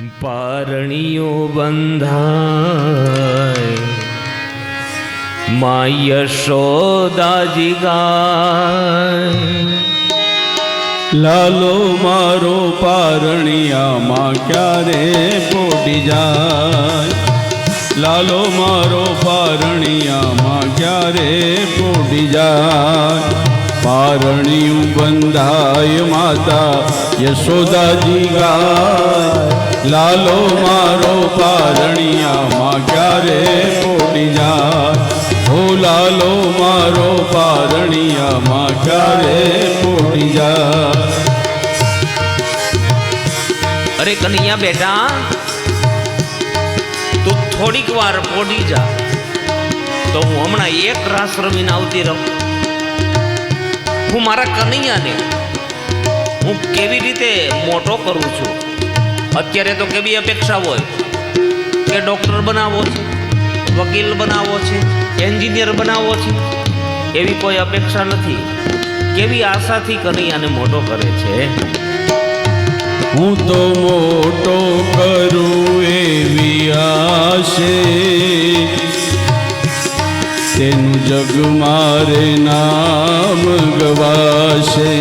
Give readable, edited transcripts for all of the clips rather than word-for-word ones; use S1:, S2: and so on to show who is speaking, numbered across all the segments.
S1: પારણીઓ બંધાય માં યશોદાજી ગાય,
S2: લાલો મારો પારણિયામાં ક્યારે પોટી જાય, લાલો મારો પારણિયામાં ક્યારે પોટી જાય. પારણિયું બંધાય માતા યશોદાજી ગાય, લાલો મારો પારણિયામાં ક્યારે પોટી જાય, હો લાલો મારો પારણિયામાં ક્યારે પોટી જાય.
S1: અરે કનૈયા બેટા, તું થોડીક વાર પોડી જા તો હું હમણાં એક રાસ રમીને આવતી રહું. હું મારા કનૈયાને હું કેવી રીતે મોટો કરું છું. અત્યારે તો કેવી અપેક્ષા હોય કે ડૉક્ટર બનાવવો છે, વકીલ બનાવવો છે, એન્જિનિયર બનાવવો છે, એવી કોઈ અપેક્ષા નથી. કેવી આશાથી કનૈયાને મોટો કરે છે.
S2: હું તો મોટો કરું એવી આશે, તેનું જગ મારે નામ ગવાશે.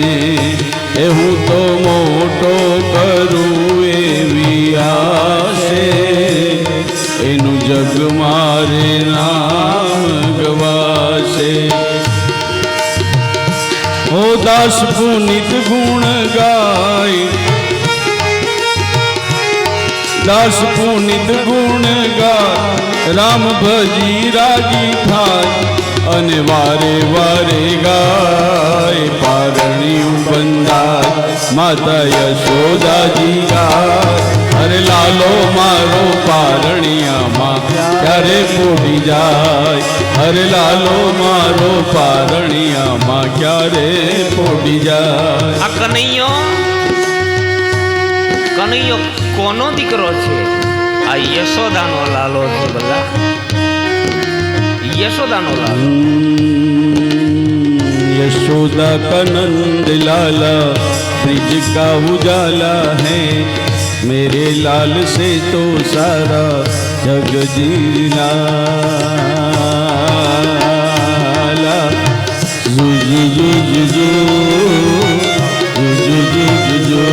S2: એ હું તો મોટો કરું એવી આશે, એનું જગ મારે નામ ગવાશે. ઓ દાસ પુનિત ગુણ ગાય, દાસ પુનિત ગુણ ગાય, રામ ભજી રાજી થાય અને વારે વારે ગાય. પારણિયું બંધાય માતા યશોદાજી ગાય, અરે લાલો મારો પારણિયામાં ક્યારે પોટી જાય, અરે લાલો મારો પારણિયામાં ક્યારે પોટી જાય.
S1: આ કનૈયો કોનો દીકરો છે? આ યશોદાનો લાલો છે. બધા યશોદાનો લાલો.
S2: यशोदा का नंद लाला ब्रिज का उजाला है, मेरे लाल से तो सारा जग जीला. जू जू जू जू जू जू जू जू जू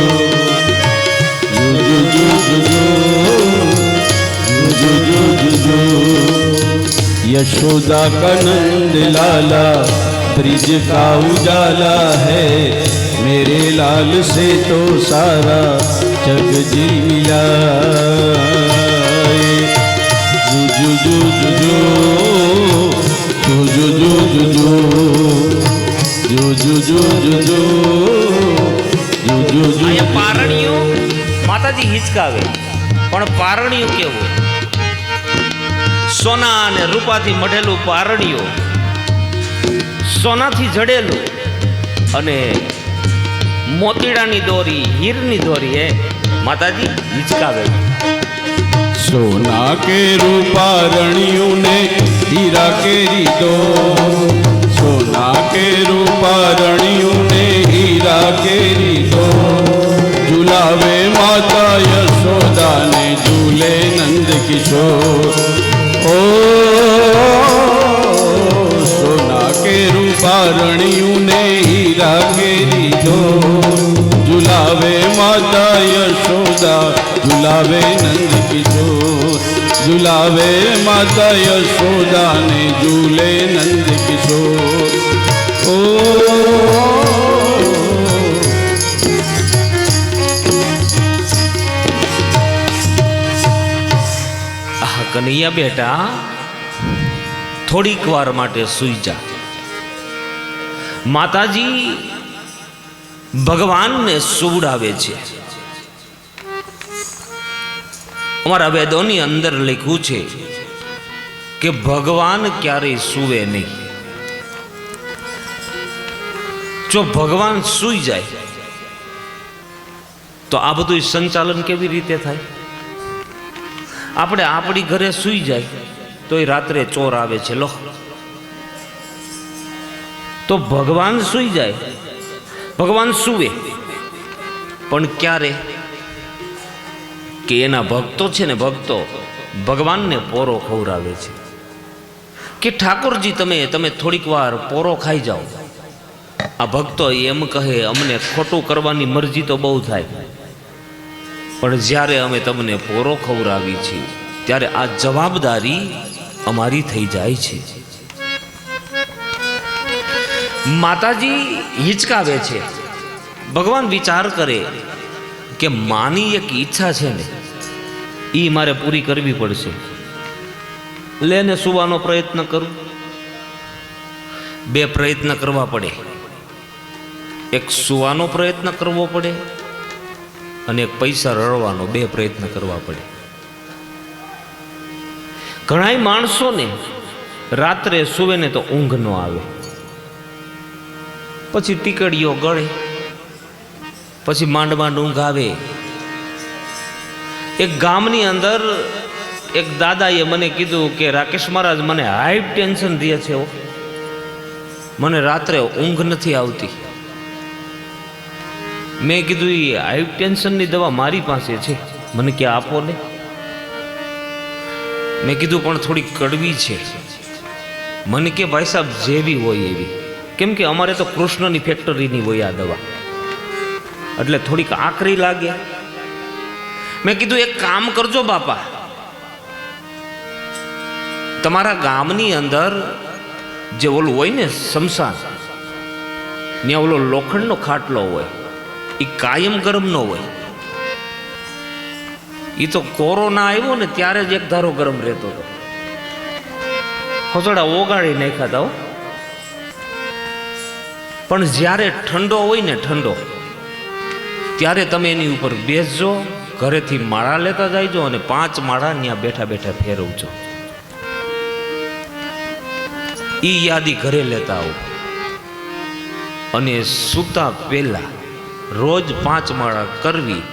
S2: जू जू जू जू. यशोदा का नंद लाला ब्रिज का उजाला है, मेरे लाल से तो सारा जग जिला. जू जू जू जू जू जू जू जू जू जू जू जू जू जू.
S1: અહીંયા પારણીઓ માતાજી હિચકાવે, પણ પારણીઓ કેવું? સોના અને રૂપાથી મઢેલું પારણીઓ, સોનાથી જડેલું અને મોતીડાની દોરી, હીરની દોરી એ માતાજી હિચકાવે.
S2: सोना के रूपारणियों ने हीरा केरी दो, सोना के रूपारणियों ने हीरा केरी दो. झुलावे माता यशोदा ने झूले नंद किशोर. ओ सोना के रूपारणियों ने हीरा केरी दो, झुलावे माता यशोदा झुलावे नंद किशोर. झुलावे माता यशोदा ने झूले नंद किशोर. ओ
S1: કનૈયા બેટા, થોડીક વાર માટે સૂઈ જા. માતાજી ભગવાનને સુવડાવે છે. અમારા વેદોની અંદર લખ્યું છે કે ભગવાન ક્યારેય સૂવે નહીં. જો ભગવાન સૂઈ જાય તો આ બધું સંચાલન કેવી રીતે થાય? આપણે આપણી ઘરે સૂઈ જાય તો એ રાત્રે ચોર આવે છે. લો, તો ભગવાન સૂઈ જાય, ભગવાન સૂવે પણ ક્યારે? કે એના ભક્તો છે ને ભક્તો ભગવાનને પોરો ખવડાવે છે કે ઠાકોરજી તમે થોડીક વાર પોરો ખાઈ જાઓ. આ ભક્તો એમ કહે અમને ખોટું કરવાની મરજી તો બહુ થાય, પણ જ્યારે અમે તમને પોરો ખવડાવી છીએ ત્યારે આ જવાબદારી અમારી થઈ જાય છે. માતાજી હિચકાવે છે. ભગવાન વિચાર કરે કે માની એક ઈચ્છા છે ને એ મારે પૂરી કરવી પડશે. લેને સુવાનો પ્રયત્ન કરું. બે પ્રયત્ન કરવા પડે. એક સુવાનો પ્રયત્ન કરવો પડે અને એક પૈસા રળવાનો, બે પ્રયત્ન કરવા પડે. ઘણાય માણસોને રાત્રે સુવે ને તો ઊંઘ ન આવે, પછી ટીકડીઓ ગળે, પછી માંડ ઊંઘ આવે. એક ગામની અંદર એક દાદાએ મને કીધું કે રાકેશ મહારાજ મને હાઈ ટેન્શન રહે છે, મને રાત્રે ઊંઘ નથી આવતી. મેં કીધું એ હાઈ ટેન્શનની દવા મારી પાસે છે, મને ક્યાં આપો ને. મેં કીધું પણ થોડી કડવી છે. મને કે ભાઈ સાહેબ જેવી હોય એવી, કેમ કે અમારે તો કૃષ્ણની ફેક્ટરીની હોય આ દવા, એટલે થોડીક આકરી લાગે. મેં કીધું એક કામ કરજો બાપા, તમારા ગામની અંદર જે ઓલું હોય ને શમશાન, ત્યાં ઓલો લોખંડનો ખાટલો હોય, એ કાયમ ગરમ ન હોય. એ તો કોરોના આવ્યો ને ત્યારે જ એક ધારો ગરમ રહેતો હતો. ખોસડા ઓગાળી નાખ્યા હતા. પણ જ્યારે ઠંડો હોય ને ઠંડો, ત્યારે તમે એની ઉપર બેસજો, ઘરેથી માળા લેતા જાયજો અને 5 માળા ત્યાં બેઠા બેઠા ફેરવજો. એ યાદી ઘરે લેતા આવો અને સૂતા પહેલા રોજ 5 માળા કરવી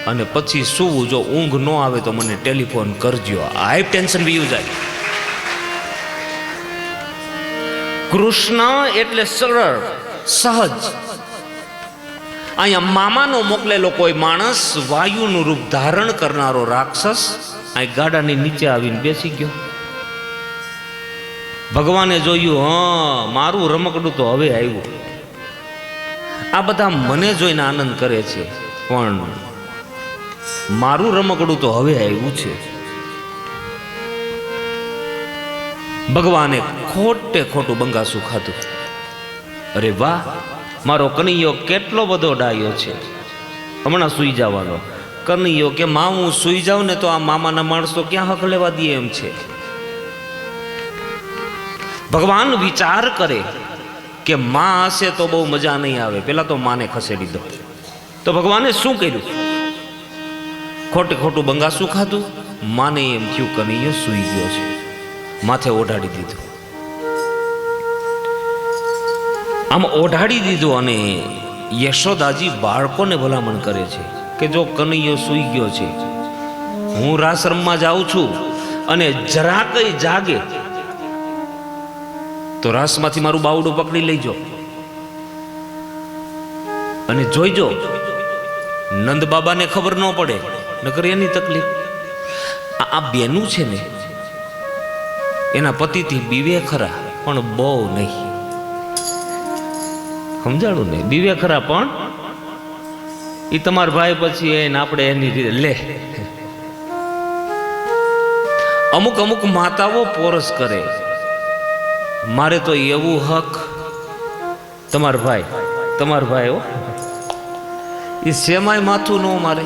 S1: અને પછી સૂવું. જો ઊંઘ ન આવે તો મને ટેલિફોન કરજો. હાઈ ટેન્શન વીયું જાય. કૃષ્ણ એટલે સરળ સહજ. અહીંયા મામાનો મોકલેલો કોઈ માણસ, વાયુનું રૂપ ધારણ કરનારો રાક્ષસ અહીં ગાડાની નીચે આવીને બેસી ગયો. ભગવાને જોયું, હા મારું રમકડું તો હવે આવ્યું. આ બધા મને જોઈને આનંદ કરે છે, પણ મારું રમકડું તો હવે આવ્યું છે. ભગવાને ખોટે ખોટું બંગાસું ખાધું. અરે વાહ, મારો કનૈયો કેટલો બધો ડાયો છે, હમણાં સૂઈ જવાનો. કનૈયો કે માં હું સૂઈ જાઉં ને તો આ મામાના માણસો ક્યાં હક લેવા દે એમ છે. ભગવાન વિચાર કરે કે માં હશે તો બહુ મજા નહીં આવે, પેલા તો માને ખસેડી દો. તો ભગવાને શું કર્યું? ખોટે ખોટું બંગાસું ખાધું. માને એમ થયું કનૈયો સૂઈ ગયો છે, માથે ઓઢાડી દીધું. આમ ઓઢાડી દીધું અને યશોદાજી બાળકોને ભલામણ કરે છે કે જો કનૈયો સૂઈ ગયો છે, હું રાસ રમવા જાઉં છું અને જરા કઈ જાગે તો રાસમાંથી મારું બાવડું પકડી લઈજો અને જોઈજો નંદ બાબાને ખબર ન પડે, નકર એની તકલીફ. આ બેનું છે ને એના પતિથી બીવે ખરા પણ બહુ નહીં. સમજાણું ને? બીવે ખરા પણ એ તમારા ભાઈ પછી એને આપણે એની રીતે લે. અમુક અમુક માતાઓ પોરસ કરે, મારે તો એવું હક. તમારા ભાઈ હો, એ સેમાય માથું ન મારે.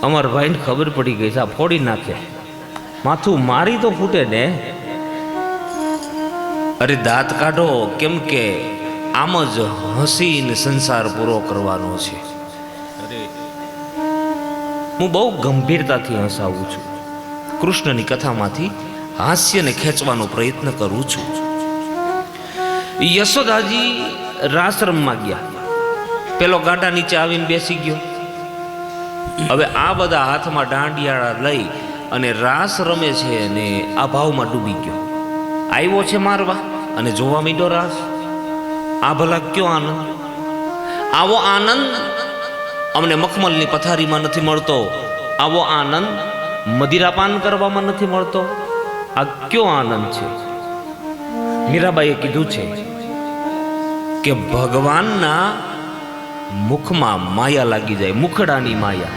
S1: અમારા ભાઈને ખબર પડી ગઈ છે, આ ફોડી નાખે. માથું મારી તો ફૂટે ને. અરે દાંત કાઢો, કેમ કે આમ જ હસીને સંસાર પૂરો કરવાનો છે. હું બહુ ગંભીરતાથી હસાવું છું. કૃષ્ણની કથામાંથી હાસ્યને ખેંચવાનો પ્રયત્ન કરું છું. યશોદાજી રાસરમમાં ગયા. પેલો ગાડા નીચે આવીને બેસી ગયો. હવે આ બધા હાથમાં દાંડિયાળા લઈ અને રાસ રમે છે અને આ ભાવમાં ડૂબી ગયો. આવ્યો છે મારવા અને જોવા માંડ્યો રાસ. આ ભલા કયો આનંદ! આવો આનંદ અમને મખમલની પથારીમાં નથી મળતો, આવો આનંદ મદિરાપાન કરવામાં નથી મળતો. આ કયો આનંદ છે? મીરાબાઈએ કીધું છે કે ભગવાનના મુખમાં માયા લાગી જાય, મુખડાની માયા.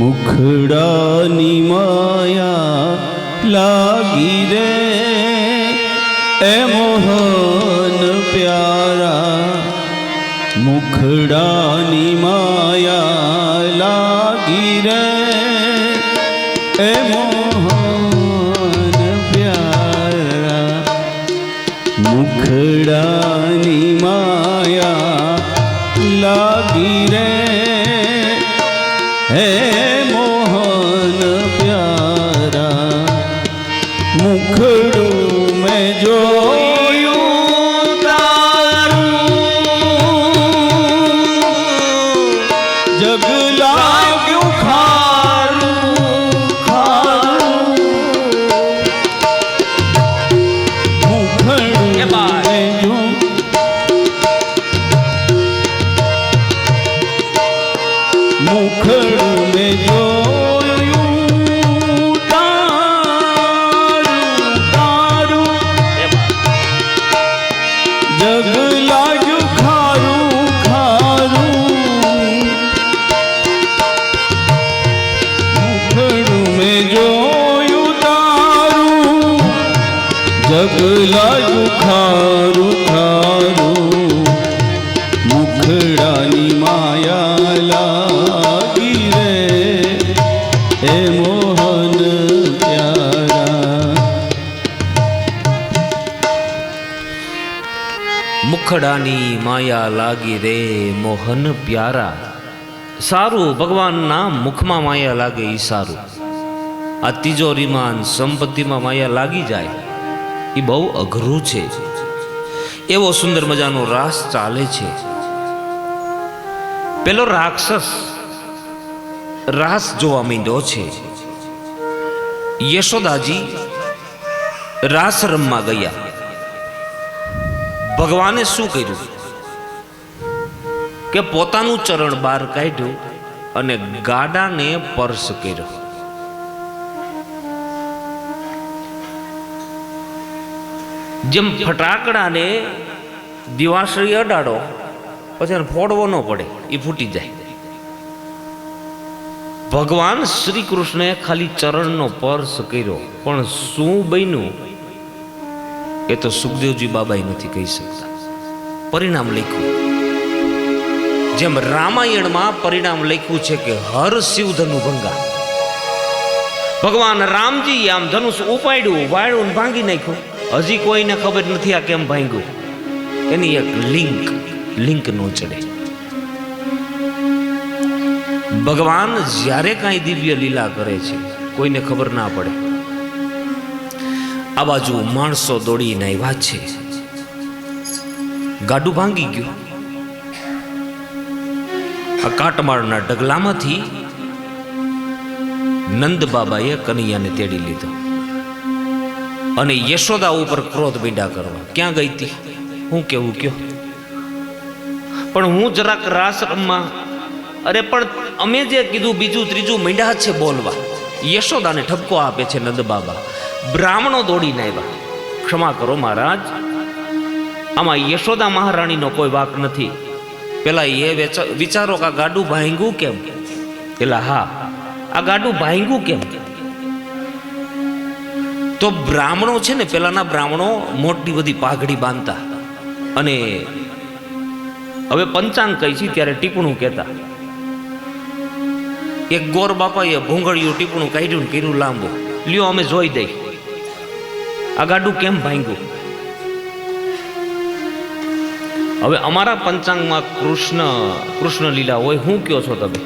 S2: મુખડાની માયા લાગી રે એ મોહન પ્યારા, મુખડાની માયા લાગી રે એ મોહન પ્યારા, મુખડાની માયા લાગી રે હે મોહન પ્યારા. મુખડું મેં જોયું તારું, જગ લાગ્યું ખારું ખારું. મુખડું મેં જોયું, મુખડું મેં જોયું તારું તારું, જગ લાગ્યું ખારું ખારું. મુખડું મેં જોયું તારું, જગ લાગ્યું ખારું ખારું. મુખડાની માયા લાગી રે હે મોહન પ્યારા.
S1: મુખડાની માયા લાગી રે મોહન પ્યારા. સારું, ભગવાનના મુખમાં માયા લાગે એ સારું. આ તિજોરીમાં સંપત્તિમાં માયા લાગી જાય એ બહુ અઘરું છે. એવો સુંદર મજાનો રાસ ચાલે છે. પેલો રાક્ષસ રાસ જોવા માંડ્યો છે. યશોદાજી રાસ રમવા ગયા. ભગવાને શું કર્યું કે પોતાનું ચરણ બહાર કાઢ્યું અને ગાડાને પર્શ કર્યો. જેમ ફટાકડાને દિવાસળી અડાડો પછી એને ફોડવો ન પડે, એ ફૂટી જાય. ભગવાન શ્રી કૃષ્ણે ખાલી ચરણનો સ્પર્શ કર્યો, પણ શું બન્યું એ તો સુખદેવજી બાબાએ નથી કહી શકતા. પરિણામ લખ્યું જેમ રામાયણમાં પરિણામ લખ્યું છે કે હર શિવ ધનુ ભંગા. ભગવાન રામજી આમ ધનુષ ઉપાડ્યું, વાળ્યું, ભાંગી નાખ્યું. હજી કોઈને ખબર નથી આ કેમ ભાંગ્યું. એની એક લિંક નો ચડે. ભગવાન જ્યારે કાંઈ દિવ્ય લીલા કરે છે કોઈને ખબર ના પડે. આ બાજુ માણસો દોડીને આવ્યા છે. ગાડું ભાંગી ગયું. આ કાટમાળના ઢગલામાંથી નંદ બાબાએ કનૈયાને તેડી લીધો અને યશોદા ઉપર ક્રોધ મીંડા કરવા. ક્યાં ગઈ હતી? હું કેવું કયો? પણ હું જરાક રાસ રમવા. અરે પણ અમે જે કીધું બીજું ત્રીજું મીંડા છે બોલવા. યશોદાને ઠપકો આપે છે નંદ બાબા. બ્રાહ્મણો દોડીને આવ્યા. ક્ષમા કરો મહારાજ, આમાં યશોદા મહારાણીનો કોઈ વાંક નથી. પેલા એ વિચારો કે આ ગાડું ભાંગ્યું કેમ? પેલા હા, આ ગાડું ભાંગ્યું કેમ? તો બ્રાહ્મણો છે ને, પેલાના બ્રાહ્મણો મોટી બધી પાઘડી બાંધતા અને હવે પંચાંગ કહી છે ત્યારે ટીપણું કહેતા. એક ગોર બાપાએ ભૂંગળિયું ટીપણું કાઢ્યું ને કર્યું લાંબુ. લ્યો અમે જોઈ દઈ આ ગાડું કેમ ભાંગ્યું. હવે અમારા પંચાંગમાં કૃષ્ણ લીલા હોય. હું કયો છો તમે?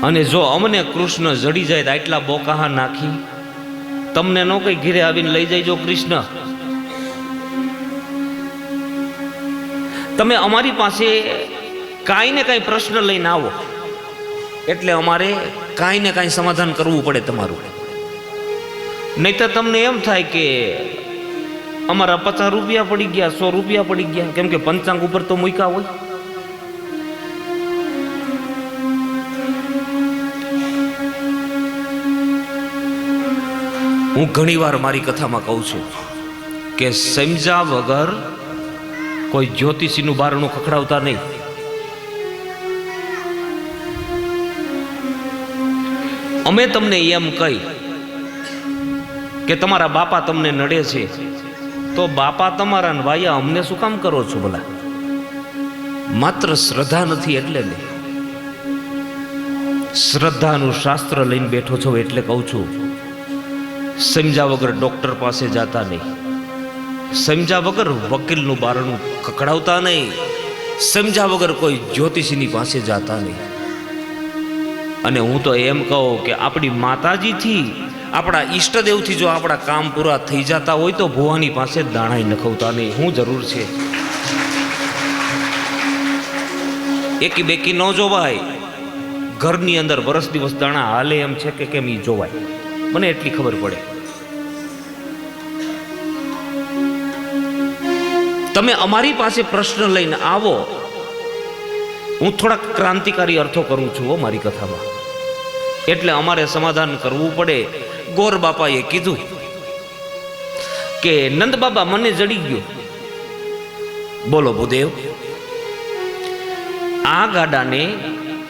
S1: અને જો અમને કૃષ્ણ જડી જાય તો આટલા બોકાહા નાખી તમને નો કઈ ઘીરે આવીને લઈ જાય કૃષ્ણ. તમે અમારી પાસે કાંઈ ને કાંઈ પ્રશ્ન લઈને આવો એટલે અમારે કાંઈ ને કાંઈ સમાધાન કરવું પડે તમારું. નહીં તો તમને એમ થાય કે અમારા 50 રૂપિયા પડી ગયા, 100 રૂપિયા પડી ગયા, કેમ કે પંચાંગ ઉપર તો મૂક્યા હોય. હું ઘણીવાર મારી કથામાં કહું છું કે સમજ્યા વગર કોઈ જ્યોતિષીનું બારણું ખખડાવતા નહીં. અમે તમને એમ કહી કે તમારા બાપા તમને નડે છે, તો બાપા તમારા વાયા અમને શું કામ કરો છો ભલા? માત્ર શ્રદ્ધા નથી એટલે ને. શ્રદ્ધાનું શાસ્ત્ર લઈને બેઠો છો એટલે કહું છું, સમજ્યા વગર ડોક્ટર પાસે જાતા નહીં, સમજ્યા વગર વકીલનું બારણું ખખડાવતા નહીં, સમજ્યા વગર કોઈ જ્યોતિષીની પાસે જાતા નહીં. અને હું તો એમ કહું કે આપણી માતાજીથી, આપણા ઈષ્ટદેવથી જો આપણા કામ પૂરા થઈ જતા હોય તો ભુવાની પાસે દાણાઈ નખવતા નહીં. શું જરૂર છે? એકી બેકી ન જોવાય. ઘરની અંદર વરસ દિવસ દાણા હાલે એમ છે કે કેમ એ જોવાય, મને એટલી ખબર પડે. તમે અમારી પાસે પ્રશ્ન લઈને આવો. હું થોડા ક્રાંતિકારી અર્થો કરું છું મારી કથામાં, એટલે અમારે સમાધાન કરવું પડે. ગોર બાપાએ કીધું કે નંદ બાબા મને જડી ગયો. બોલો ભૂદેવ, આ ગાડાને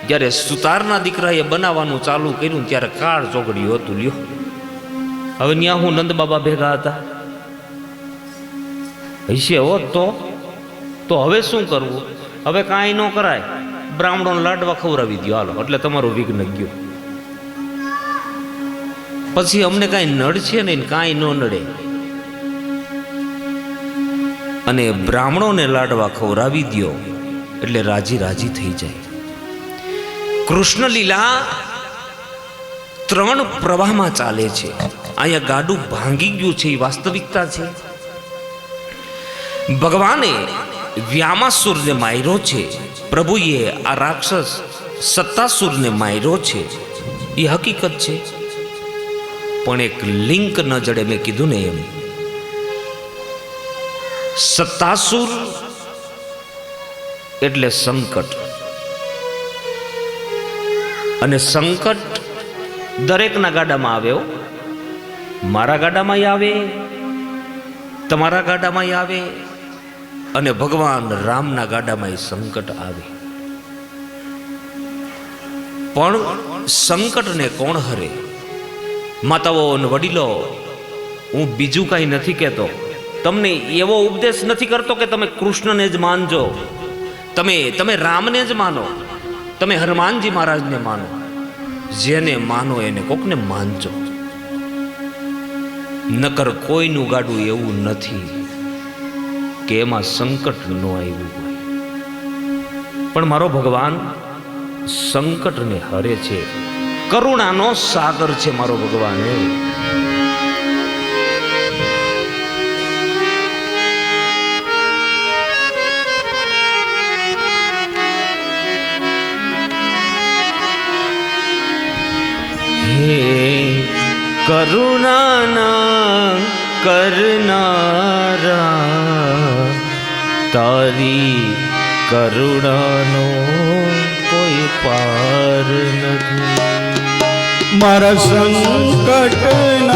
S1: જ્યારે સુતારના દીકરાએ બનાવવાનું ચાલુ કર્યું ત્યારે કાળ ચોગડ્યું હતું. લ્યો, હવે ત્યાં હું નંદ બાબા ભેગા હતા હશે હોત તો હવે શું કરવું? હવે કાંઈ ન કરાય, બ્રાહ્મણોને લાડવા ખવડાવી દો હાલો, એટલે તમારું વિઘ્ન ગયું. પછી અમને કાંઈ નડશે નહીં, કાંઈ ન નડે. અને બ્રાહ્મણોને લાડવા ખવડાવી દો એટલે રાજી રાજી થઈ જાય. કૃષ્ણ લીલા 3 પ્રવાહમાં ચાલે છે. અહીંયા ગાડું ભાંગી ગયું છે, એ વાસ્તવિકતા છે. ભગવાને વ્યામાસુરને માર્યો છે, પ્રભુએ આ રાક્ષસ સત્તાસુરને માર્યો છે, એ હકીકત છે. પણ એક લિંક ન જડે. મેં કીધું ને એમ, સત્તાસુર એટલે સંકટ, અને સંકટ દરેકના ગાડામાં આવે. મારા ગાડામાં આવે, તમારા ગાડામાં આવે, અને ભગવાન રામના ગાડામાં સંકટ આવે. પણ સંકટને કોણ હરે? માતાઓ અને વડીલો, હું બીજું કાંઈ નથી કહેતો. તમને એવો ઉપદેશ નથી કરતો કે તમે કૃષ્ણને જ માનજો, તમે રામને જ માનો, તમે હનુમાનજી મહારાજને માનો. જેને માનો એને કોકને માનજો. નકર કોઈનું ગાડું એવું નથી કે એમાં સંકટ ન આવ્યું હોય. પણ મારો ભગવાન સંકટને હરે છે. કરુણાનો સાગર છે મારો ભગવાન. હે કરુણાના કરનારા, તારી કરુણાનો કોઈ પાર નથી.
S2: મારા સંકટના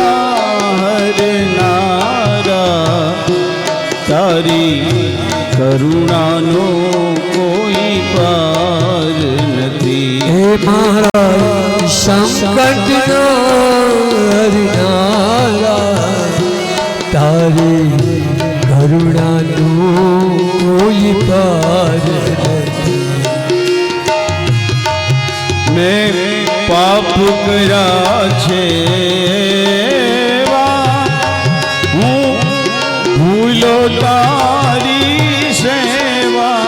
S2: હરનારા, તારી કરુણાનો કોઈ પાર નથી.
S3: હે મારા સંકટનો હરનારા, તારી કરુણાનો કોઈ પાર નથી.
S2: મેં પાપ કર્યા છે, હું ભૂલો તારી સેવા.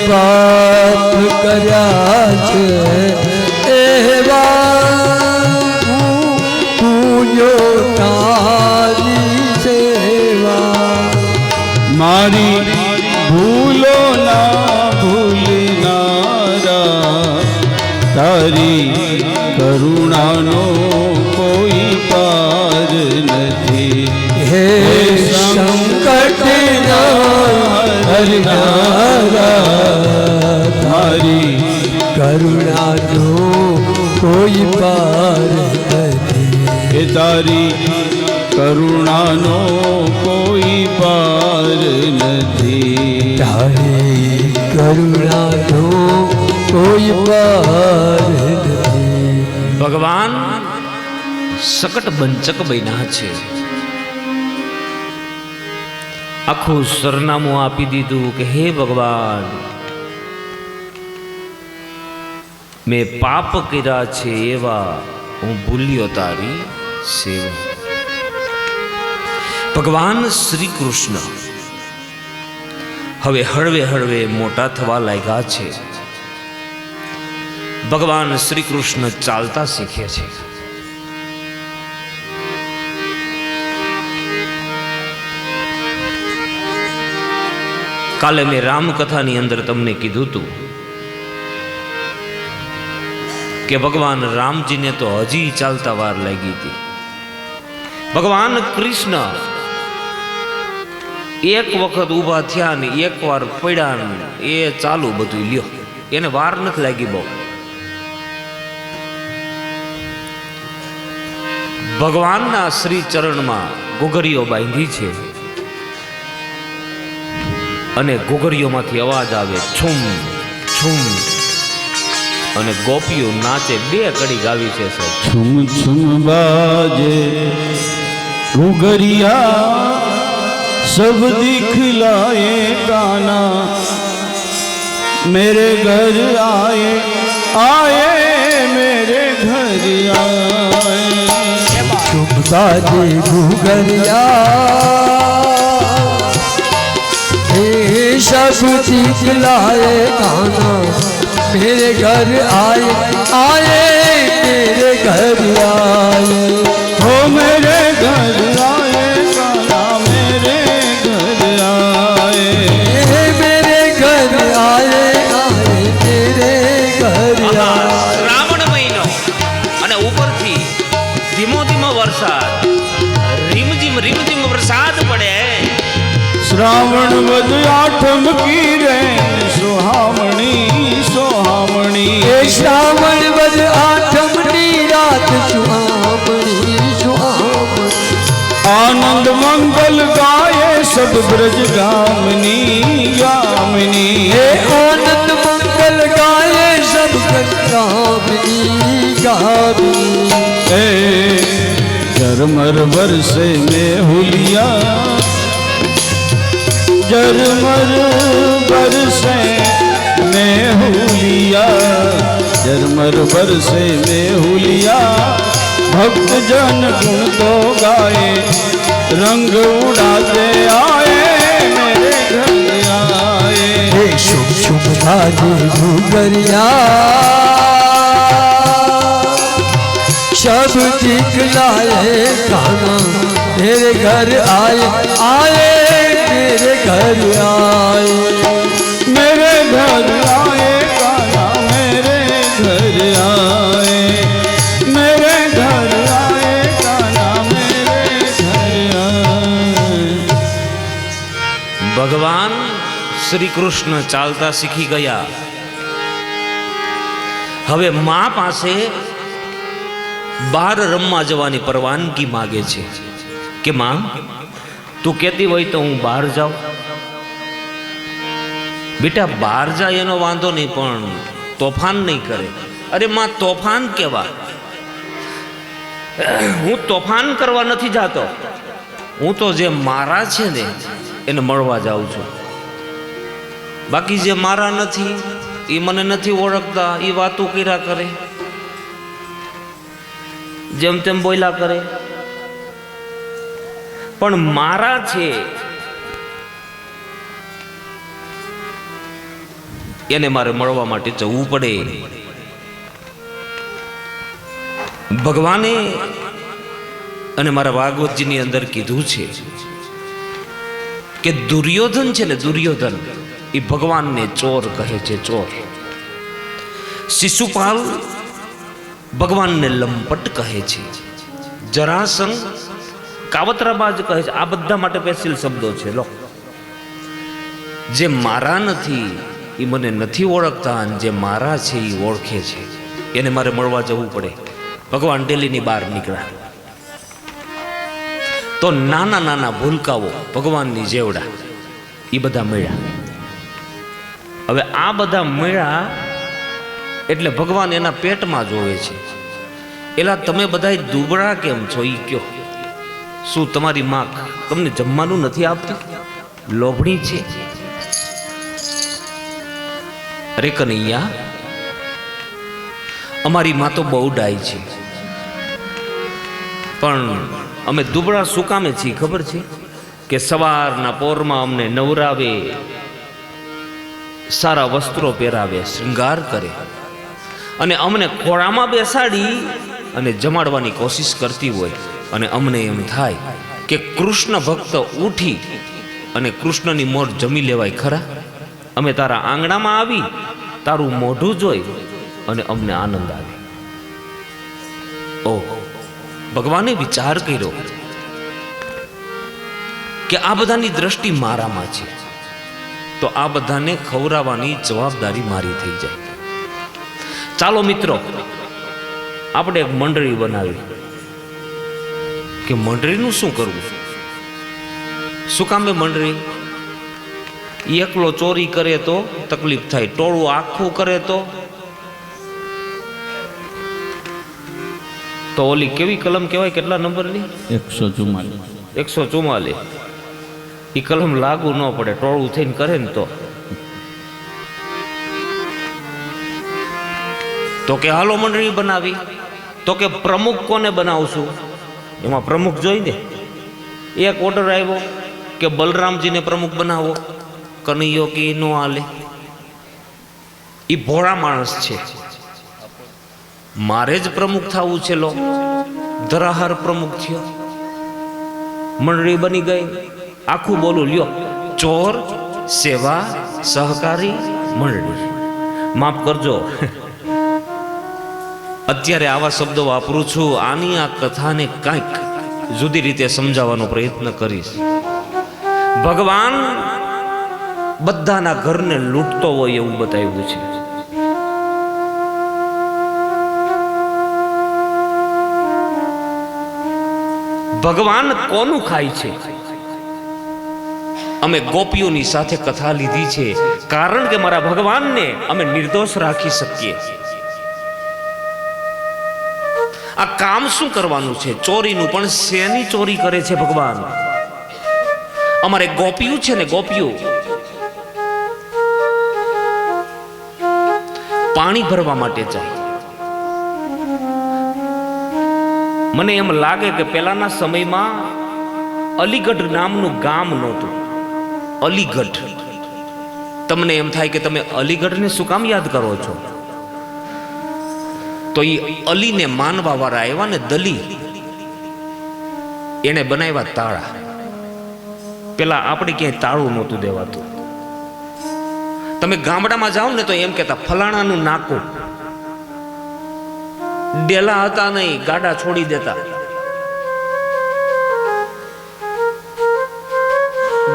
S3: પાપ કર્યા છે એવા, પૂજો તારી સેવા.
S2: મારી ભૂલો ના ભૂલનારા, તારી કરુણાનો કોઈ પાર નથી.
S3: હે કરનારા
S2: તારી
S3: કરુણાનો કોઈ પાર નથી.
S2: એ તારી કરુણાનો કોઈ પાર નથી.
S3: તારી કરુણાનો કોઈ પાર નથી.
S1: ભગવાન સકટ બંચક બન્યા છે. આખું સરનામું આપી દીધું કે હે ભગવાન, મેં પાપ કર્યા છે એવા હું ભૂલ્યો તારી સેવા. ભગવાન શ્રી કૃષ્ણ હવે હળવે હળવે મોટા થવા લાગ્યા છે. ભગવાન શ્રી કૃષ્ણ ચાલતા શીખે છે. કાલે મેં રામકથાની અંદર તમને કીધું હતું કે ભગવાન રામજીને તો હજી ચાલતા વાર લાગી હતી. ભગવાન કૃષ્ણ એક વખત ઊભા થયા ને એક વાર પડ્યા ને એ ચાલુ બધું લ્યો, એને વાર નથી લાગી બહુ. ભગવાનના શ્રી ચરણમાં ઘૂઘરીઓ બાંધી છે અને ઘૂઘરીઓમાંથી અવાજ આવે છુમ છુમ અને ગોપીઓ નાચે. બે કડી ગાવી છે સાહેબ.
S2: છુમ છુમ બાજે ઘુઘરિયા सब दिखलाए काना मेरे घर आए आए मेरे घर आए.
S3: तुम बाजे घुघरिया हे सब दिखलाए गाना मेरे घर आए आए मेरे घर आए.
S2: हो मेरे घर आए काना मेरे घर आए.
S3: मेरे घर आए आए मेरे घर आए.
S1: શ્રાવણ મહિનો અને ઉપરથી ધીમો ધીમો વરસાદ, રીમઝીમ વરસાદ પડે.
S2: श्रावण वद आठम की रे सुहामणी सुहामणी.
S3: हे श्रावण वद आठमनी रात सुहामणी सुहामणी.
S2: आनंद मंगल गाये सब ब्रज गामनी गामनी.
S3: हे आनंद मंगल गाये सब गामनी गामनी.
S2: हे झरमर बरसे में हुलिया झरमर बरसे में हुलिया झरमर बरसे में हुलिया. भक्त जन गुण तो गाए रंग उड़ाते आए मेरे घर आए.
S3: हे शुभ शुभ बाजे घुघरिया सब दिखलाए गाना मेरे घर आए आए मेरे घर आए.
S2: मेरे घर आए काना मेरे घर आए. मेरे घर आए काना मेरे घर आए.
S1: ભગવાન શ્રી કૃષ્ણ ચાલતા શીખી ગયા. હવે મા પાસે બહાર રમવા જવાની પરવાનગી માગે છે કે માં, તું કહેતી હોય તો હું બહાર જાઉં. બેટા બહાર જાય એનો વાંધો નહીં, પણ તોફાન નહીં કરે. અરે માં, તોફાન કેવા? હું તોફાન કરવા નથી જાતો, હું તો જે મારા છે ને એને મળવા જાઉં છું. બાકી જે મારા નથી એ મને નથી ઓળખતા, એ વાતો કર્યા કરે, જેમ તેમ બોલ્યા કરે. પણ મારા છે એને મારે મળવા માટે જવું પડે. ભગવાને અને મારા ભાગવતજીની અંદર કીધું છે કે દુર્યોધન છે ને, દુર્યોધન એ ભગવાનને ચોર કહે છે, ચોર. શિશુપાલ ભગવાનને લંપટ કહે છે. જરાસંઘ કાવતરાબાજ કહે છે. આ બધા માટે પેન્સિલ શબ્દો છે. લો, જે મારા નથી એ મને નથી ઓળખતા, અને જે મારા છે એ ઓળખે છે, એને મારે મળવા જવું પડે. ભગવાન દિલ્હીની બહાર નીકળ્યા તો નાના નાના ભૂલકાઓ ભગવાનની જેવડા એ બધા મળ્યા. હવે આ બધા મળ્યા એટલે ભગવાન એના પેટમાં જોવે છે, એલા તમે બધા દુબળા કેમ છો એ કયો? શું તમારી માં તમને જમવાનું નથી આપતી? લોભણી છે? અરે કનૈયા, અમારી માં તો બહુ ડાય છે, પણ અમે દુબળા શું કામે છીએ ખબર છે? કે સવારના પોરમાં અમને નવરાવે, સારા વસ્ત્રો પહેરાવે, શૃંગાર કરે, અને અમને ખોળામાં બેસાડી અને જમાડવાની કોશિશ કરતી હોય. અને અમને એમ થાય કે કૃષ્ણ ભક્ત ઉઠી અને કૃષ્ણની મોર જમી લેવાય ખરા? અમે તારા આંગણામાં આવી તારું મોઢું જોઈ અને અમને આનંદ આવે. ઓહ, ભગવાને વિચાર કર્યો કે આ બધાની દ્રષ્ટિ મારામાં છે, તો આ બધાને ખવડાવવાની જવાબદારી મારી થઈ જાય. ચાલો મિત્રો, આપણે એક મંડળી બનાવી. કે મંડળીનું શું કરવું? શું કામે મંડળી? એકલો ચોરી કરે તો તકલીફ થાય, ટોળું આખું કરે તો ઓલી કેવી કલમ કહેવાય? કેટલા નંબરની?
S2: 144.
S1: 144. એ કલમ લાગુ ન પડે, ટોળું થઈને કરે ને તો કે હાલો મંડળી બનાવી. તો કે પ્રમુખ કોને બનાવશું? એમાં પ્રમુખ જોઈ દે. એક ઓર્ડર આવ્યો કે બલરામજીને પ્રમુખ બનાવો. કનૈયો કે નો હાલે, એ ભોળા માણસ છે, મારે જ પ્રમુખ થવું છે. લો, ધરાહાર પ્રમુખ થયો, મંડળી બની ગઈ. આખું બોલું લ્યો, ચોર સેવા સહકારી મંડળી. માફ કરજો, અત્યારે આવા શબ્દો વાપરું છું. આની આ કથાને કંઈક જુદી રીતે સમજાવવાનો પ્રયત્ન કરીશ. ભગવાન બધાના ઘરને લૂંટતો હોય એવું બતાવ્યું છે. ભગવાન કોનું ખાય છે? અમે ગોપીઓની સાથે કથા લીધી છે, કારણ કે મારા ભગવાનને અમે નિર્દોષ રાખી શકીએ. આ કામ શું કરવાનું છે? ચોરીનું. પણ શેની ચોરી કરે છે ભગવાન? અમારે ગોપીઓ છે ને, ગોપીઓ પાણી ભરવા માટે જાય. મને એમ લાગે કે પહેલાના સમયમાં અલીગઢ નામનું ગામ નહોતું. અલીગઢ. તમને એમ થાય કે તમે અલીગઢને શું કામ યાદ કરો છો? તો એ અલીને માનવા વાળા આવ્યા ને, દલી, એને બનાવ્યા તાળા. પેલા આપણે ક્યાંય તાળું નહોતું દેવાતું. તમે ગામડામાં જાઓ ને તો એમ કહેતા ફલાણાનું નાકું. ડેલા હતા નહીં, ગાડા છોડી દેતા.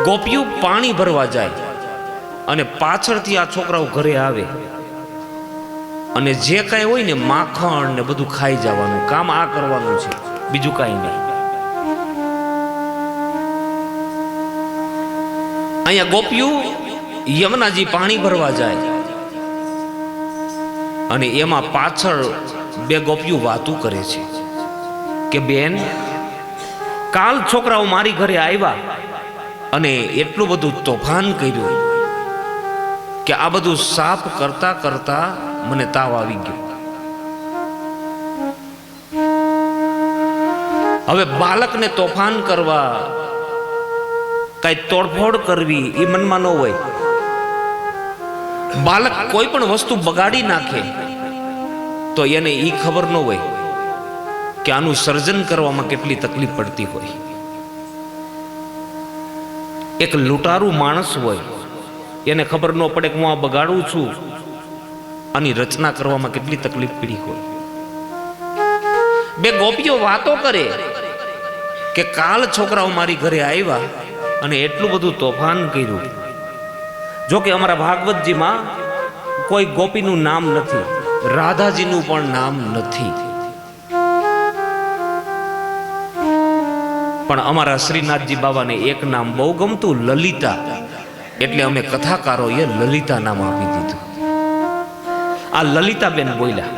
S1: ગોપીઓ પાણી ભરવા જાય અને પાછળથી આ છોકરાઓ ઘરે આવે અને જે કાંઈ હોય ને માખણ ને બધું ખાઈ જવાનું. કામ આ કરવાનું છે, બીજું કાંઈ નહીં. અહીંયા ગોપીઓ યમુનાજી પાણી ભરવા જાય અને એમાં પાછળ બે ગોપીઓ વાતું કરે છે કે બેન, કાલ છોકરાઓ મારી ઘરે આવ્યા અને એટલું બધું તોફાન કર્યું કે આ બધું સાફ કરતા કરતા મને તાવ આવી ગયો. હવે બાળકને તોફાન કરવા, કઈ તોડફોડ કરવી એ મનમાં ન હોય. બાળક કોઈ પણ વસ્તુ બગાડી નાખે તો એને એ ખબર ન હોય કે આનું સર્જન કરવામાં કેટલી તકલીફ પડતી હોય. એક લૂંટારૂ માણસ હોય, એને ખબર ન પડે કે હું આ બગાડું છું, આની રચના કરવામાં કેટલી તકલીફ પડી હોય. બે ગોપીઓ વાતો કરે કે કાલ છોકરાઓ મારી ઘરે આવ્યા અને એટલું બધું તોફાન કર્યું જો કે અમારા ભાગવતજીમાં કોઈ ગોપીનું નામ નથી, રાધાજીનું પણ નામ નથી. પણ અમારા શ્રીનાથજી બાબાને એક નામ બહુ ગમતું, લલિતા. એટલે અમે કથાકારોએ લલિતા નામ આપી દીધું. આ લલિતાબેન બોલ્યા,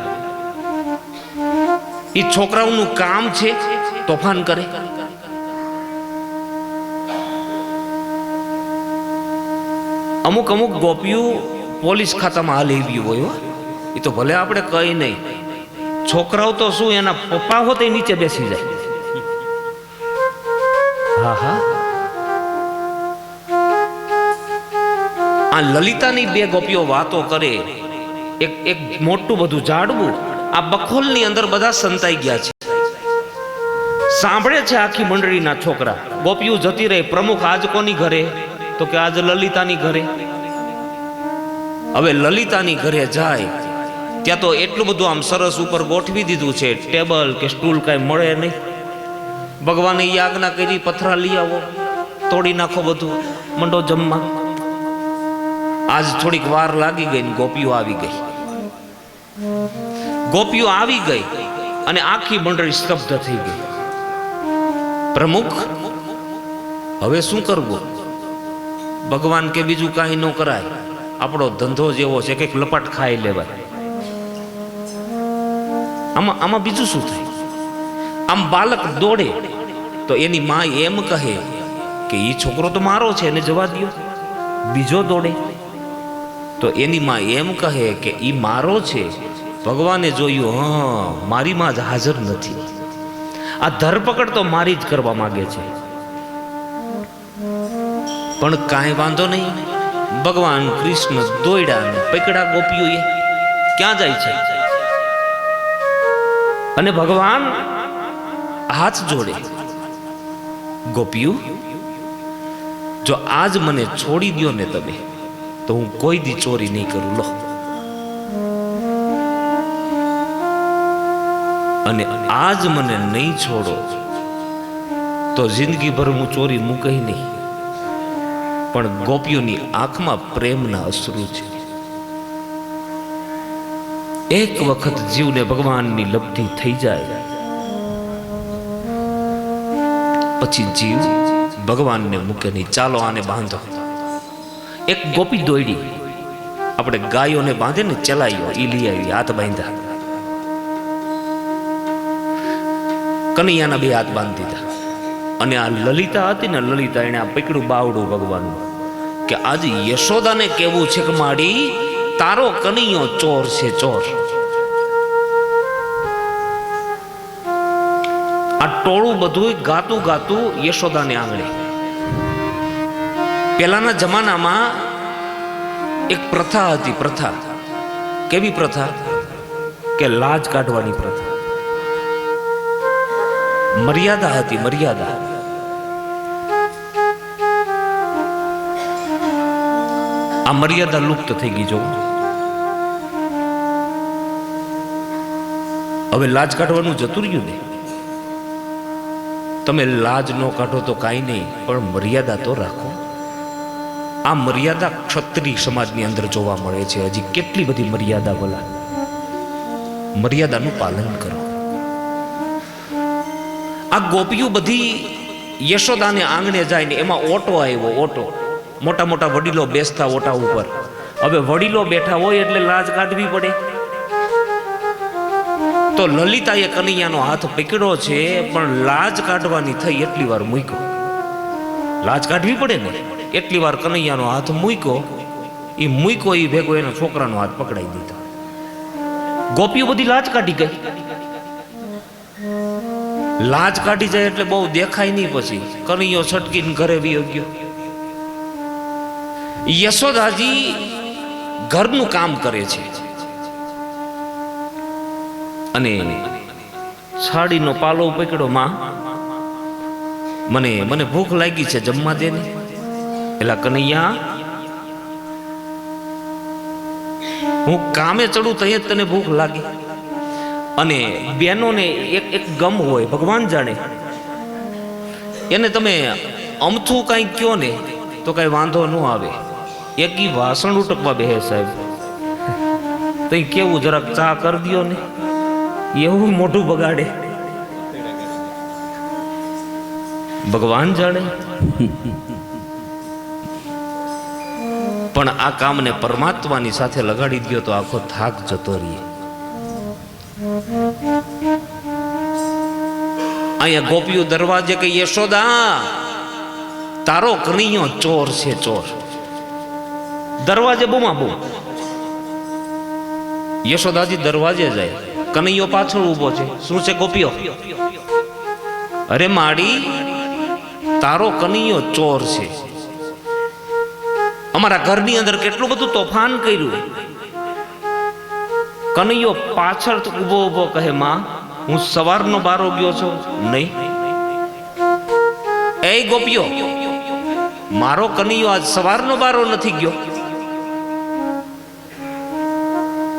S1: એ છોકરાઓનું કામ છે તોફાન કરે. અમુક અમુક ગોપીઓ પોલીસ ખાતામાં હાલી ગયું હોય, એ તો ભલે આપણે કઈ નહીં, છોકરાઓ તો શું એના પપ્પા હોતે નીચે બેસી જાય. હા હા, આ લલિતાની બે ગોપીઓ વાતો કરે. એક મોટું બધું ઝાડવું, આ બખોલની અંદર બધા સંતાઈ ગયા છે. સાંભળે છે આખી મંડળીના છોકરા. ગોપીઓ જતી રહે, પ્રમુખ આજ કોની ઘરે? તો કે આજ લલિતાની ઘરે. હવે લલિતાની ઘરે જાય ત્યાં તો એટલું બધું આમ સરસ ઉપર ગોઠવી દીધું છે, ટેબલ કે સ્ટૂલ કાંઈ મળે નહીં. ભગવાને યાજ્ઞા કરી, પથરા લઈ આવો, તોડી નાખો, બધું મંડો જમવા. આજ થોડીક વાર લાગી ગઈ ને ગોપીઓ આવી ગઈ. ગોપીઓ આવી ગઈ અને આખી મંડળી સ્તબ્ધ થઈ ગઈ. પ્રમુખ, હવે શું કરવું? ભગવાન કે બીજું કાંઈ ન કરાય, આપણો ધંધો જેવો છે કે લપાટ ખાઈ લેવાય. આમાં બીજું શું થાય? આમ બાળક દોડે તો એની માં એમ કહે કે એ છોકરો તો મારો છે, એને જવા દો. બીજો દોડે તો એની માં એમ કહે કે એ મારો છે. ભગવાને જોયું, હા, મારી માં જ હાજર નથી. આ ધરપકડ તો મારી જ કરવા માંગે છે. પણ કાંઈ વાંધો નહીં, ભગવાન કૃષ્ણ દોડ્યા ને પકડા ગોપીઓએ. ક્યાં જાય છે? અને ભગવાન હાથ જોડે, ગોપીઓ, જો આજ મને છોડી દો ને તમે, તો હું કોઈ દી ચોરી નહીં કરું. લો, અને આજ મને નહીં છોડો તો જિંદગીભર હું ચોરી મૂકઈ નહીં. પણ ગોપીઓની આંખમાં પ્રેમના અશ્રુ છે. એક વખત જીવને ભગવાનની લબ્ધિ થઈ જાય પછી જીવ ભગવાનને મૂકે નહીં. ચાલો આને બાંધો. એક ગોપી દોડી, આપણે ગાયોને બાંધે ને ચલાયો, ઈ લઈ આવી, હાથ બાંધ્યા. કનૈયાના બે હાથ બાંધી દીધા. અને આ લલિતા હતી ને, લલિતા એને આ પકડ્યું બાવડું ભગવાનનું, કે આજે યશોદાને કેવું છે કે માડી, તારો કનૈયો ચોર છે, ચોર. આ ટોળું બધું ગાતું ગાતું યશોદાને આંગણે. પેલાના જમાનામાં એક પ્રથા હતી. પ્રથા કેવી પ્રથા? કે લાજ કાઢવાની પ્રથા. મર્યાદા હતી, મર્યાદા. આ મર્યાદા લુપ્ત થઈ ગઈ. જો હવે લાજ કાઢવાનું જતું રહ્યું ને. તમે લાજ ન કાઢો તો કાંઈ નહીં, પણ મર્યાદા તો રાખો. આ મર્યાદા ક્ષત્રિય સમાજની અંદર જોવા મળે છે. હજી કેટલી બધી મર્યાદા, બોલા, મર્યાદાનું પાલન કરો. આ ગોપીઓ બધી યશોદાને આંગણે જાય ને એમાં ઓટો આવ્યો. ઓટો, મોટા મોટા વડીલો બેસતા ઓટા ઉપર. હવે વડીલો બેઠા હોય એટલે લાજ કાઢવી પડે. તો લલિતાએ કનૈયાનો હાથ પકડ્યો છે, પણ લાજ કાઢવાની થઈ એટલી વાર મૂક્યો. લાજ કાઢવી પડે ને, એટલી વાર કનૈયાનો હાથ મૂક્યો. એ મૂક્યો એ ભેગો એના છોકરાનો હાથ પકડાઈ દીધો. ગોપીઓ બધી લાજ કાઢી ગઈ. લાજ કાઢી જાય એટલે બહુ દેખાય નહીં. પછી કનૈયો છટકીને ઘરે વયો ગયો. યશોદાજી ઘરનું કામ કરે છે અને સાડીનો પાલો પકડ્યો. માં, મને ભૂખ લાગી છે, જમવા દે ને. પેલા કનૈયા, હું કામે ચડું તો જ તને ભૂખ લાગે. અને બહેનોને એક ગમ હોય, ભગવાન જાણે. એને તમે અમથું કાંઈ કયો ને તો કાંઈ વાંધો ન આવે, એકી વાસણ ઉટકવા બેહે સાહેબ. તઈ કેવું જરાક ચા કરી દ્યો ને, એવું મોઢું બગાડે. ભગવાન જાણે. પણ આ કામને પરમાત્માની સાથે લગાડી દો તો આખો થાક જતો રહે. અહીંયા ગોપીઓ દરવાજે કે યશોદા તારો કનૈયો ચોર છે, ચોર. દરવાજે બૂમા બૂમ. યશોદાજી દરવાજે જાય, કનૈયો પાછળ ઊભો છે. શું છે ગોપીઓ? અરે માડી, તારો કનૈયો ચોર છે. અમારા ઘરની અંદર કેટલું બધું તોફાન કર્યું. કનૈયો પાછળ ઊભો ઊભો કહે, માં હું સવારનો બારો ગયો છું. નહીં એ ગોપીઓ, મારો કનૈયો આજ સવારનો બારો નથી ગયો.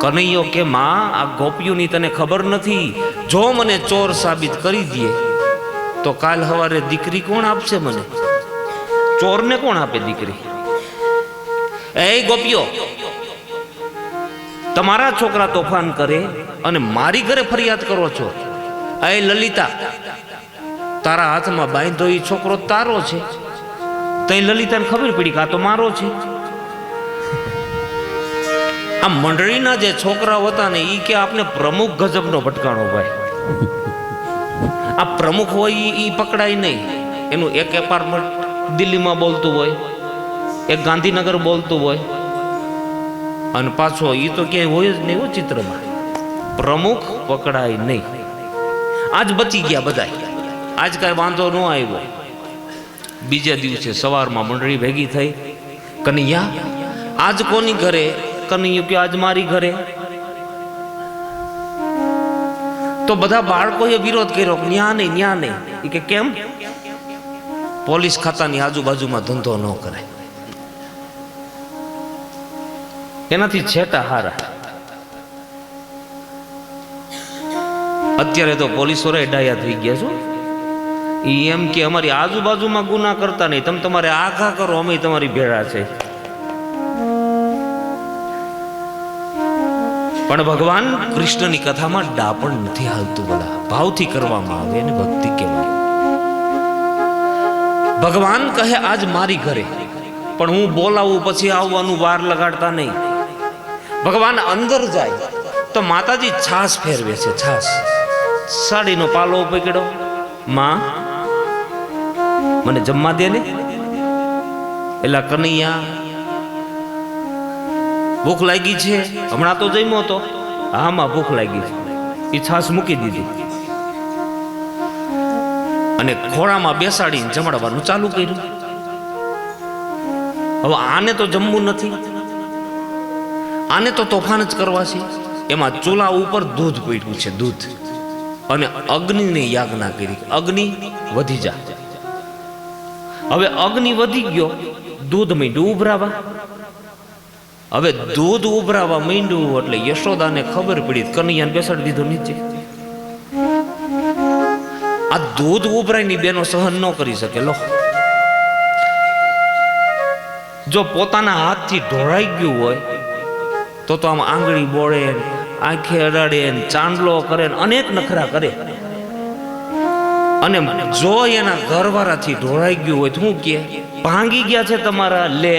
S1: કનૈયો કે માં, આ ગોપીઓની તને ખબર નથી. જો મને ચોર સાબિત કરી દે તો કાલ સવારે દીકરી કોણ આપશે મને? ચોરને કોણ આપે દીકરી? એ ગોપીઓ, તમારા છોકરા તોફાન કરે અને મારી ઘરે ફરિયાદ કરો છો. એ લલિતા, તારા હાથમાં બાંધો એ છોકરો તારો છે. તઈ લલિતાને ખબર પડી કે આ તો મારો છે. આ મંડળીના જે છોકરાઓ હતા ને એ કે આપને પ્રમુખ ગજબનો ભટકાણો ભાઈ. આ પ્રમુખ હોય એ પકડાય નહીં. એનું એક એપાર્ટમેન્ટ દિલ્હીમાં બોલતું હોય, એક ગાંધીનગર બોલતું હોય, અને પાછો એ તો ક્યાંય હોય જ નહીં. હોય ચિત્રમાં પ્રમુખ પકડાય નહીં. આજ બચી ગયા બધા. આજ કાંઈ વાંધો ન આવ્યો. બીજા દિવસે સવારમાં મંડળી ભેગી થઈ. કનૈયા, આજ કોની ઘરે? કનૈયો કે આજ મારી ઘરે. તો બધા બાળકોએ વિરોધ કર્યો, ન્યા નહીં, ન્યા નહીં. એ કે કેમ? પોલીસ ખાતાની આજુબાજુમાં ધંધો ન કરે, એનાથી છેટા હારા. અત્યારે તો પોલીસો ડાયા થઈ ગયા છો. એમ કે અમારી આજુબાજુમાં ગુના કરતા નહીં, તમે તમારે આઘા કરો, અમે તમારી ભેળા છે. પણ ભગવાન કૃષ્ણની કથામાં ડાપણ નથી હાલતું. બોલા ભાવથી કરવામાં આવે એને ભક્તિ કહેવાય. ભગવાન કહે આજ મારી ઘરે, પણ હું બોલાવું પછી આવવાનું વાર લગાડતા નહીં. ભગવાન અંદર જાય તો માતાજી છાસ ફેરવે છે. છાસ, સાડીનો પાલો પકડ્યો, માં મને જમવા દે ને. એલા કનૈયા, ભૂખ લાગી છે? હમણાં તો જમ્યો હતો. હા માં ભૂખ લાગી છે. એ છાસ મૂકી દીધી અને ખોળામાં બેસાડીને જમાડવાનું ચાલુ કર્યું. હવે આને તો જમવું નથી, આને તો તોફાન જ કરવા છે. એમાં ચૂલા ઉપર દૂધ પીડ્યું છે, દૂધ. અને અગ્નિની યાજ્ઞા કરી, અગ્નિ વધી જા. હવે અગ્નિ વધી ગયો, દૂધ માંડ્યું ઉભરાવા. હવે દૂધ ઉભરાવા માંડ્યું એટલે યશોદાને ખબર પડી, કનૈયાને બેસાડી દીધો નીચે. આ દૂધ ઉભરાયની બેનો સહન ન કરી શકે. લો, જો પોતાના હાથથી ઢોળાઈ ગયું હોય તો આમ આંગળી બોળે, આંખે અડાડે, ચાંદલો કરે, અનેક નખરા કરે. અને જો એના ઘરવાળાથી ઢોળાઈ ગયું હોય તો શું કે? ભાંગી ગયા છે તમારા, લે.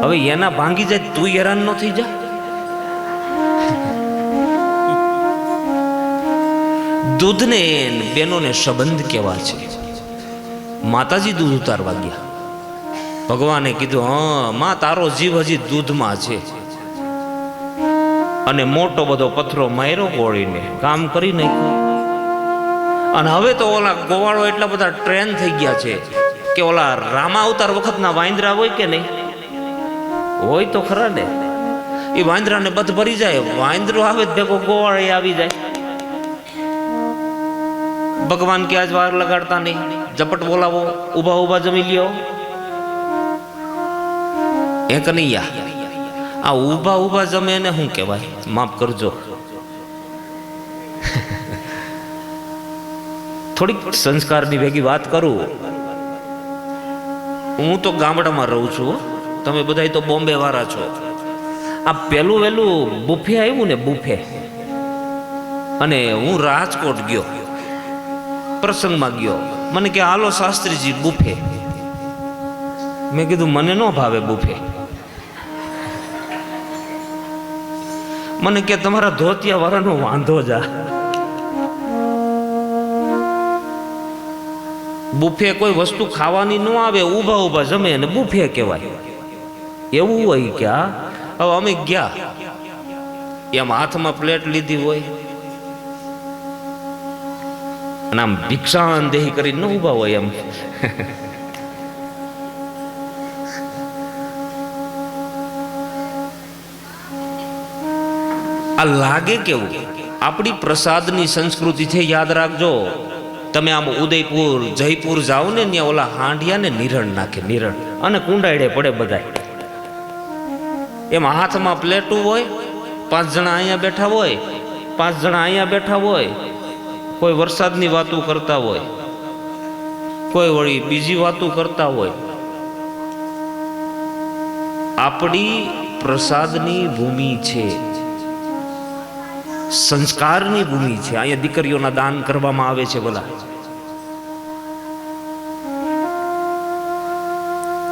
S1: હવે એના ભાંગી જાય તું હેરાન ન થઈ જા? દૂધને બેનોને સંબંધ કેવા છે. માતાજી દૂધ ઉતારવા ગયા. ભગવાને કીધું, હા માં, તારો જીવ હજી દૂધમાં છે. અને મોટો બધો પથરો માર્યો ગોળીને, કામ કરી નાખ્યું. અને હવે તો ઓલા ગોવાળો એટલા બધા ટ્રેન થઈ ગયા છે કે ઓલા રામા અવતાર વખતના વાંદરા હોય કે નહીં, હોય તો ખરા ને. એ વાંદરાને બધ ભરી જાય, વાંદરો આવે ભેગો ગોવાળે આવી જાય. ભગવાન કે આજ વાર લગાડતા નહીં, ઝપટ બોલાવો, ઉભા ઉભા જમી લ્યો. એ કનૈયા, આ ઉભા ઉભા જમે ને શું કહેવાય? માફ કરજો, થોડીક સંસ્કારની ભેગી વાત કરું. હું તો ગામડામાં રહું છું, તમે બધા તો બોમ્બે વાળા છો. આ પેલું વહેલું બુફે આવ્યું ને, બુફે, અને હું રાજકોટ ગયો, પ્રસંગમાં ગયો. મને કે હાલો શાસ્ત્રીજી બુફે. મેં કીધું મને ન ભાવે બુફે. મને કે તમારા ધોતિયા વાળાનો વાંધો જા. બુફે કોઈ વસ્તુ ખાવાની ન આવે, ઊભા ઊભા જમે અને બુફે કહેવાય. એવું હોય કે હવે અમે ગયા, એમ હાથમાં પ્લેટ લીધી હોય અને આમ ભિક્ષાન દેહી કરીને ન ઊભા હોય એમ. આ લાગે કેવું? આપણી પ્રસાદની સંસ્કૃતિ છે, યાદ રાખજો. તમે આમ ઉદયપુર, જયપુર જાઓ ને, ત્યાં ઓલા હાંડિયા ને નિરણ નાખે, નિરણ, અને કુંડાયડે પડે બધા. એમાં હાથમાં પ્લેટું હોય, 5 જણા અહીંયા બેઠા હોય, 5 જણા અહીંયા બેઠા હોય. કોઈ વરસાદની વાતો કરતા હોય, કોઈ વળી બીજી વાતો કરતા હોય. આપણી પ્રસાદની ભૂમિ છે, સંસ્કારની ભૂમિ છે. અહીંયા દીકરીઓના દાન કરવામાં આવે છે. બોલા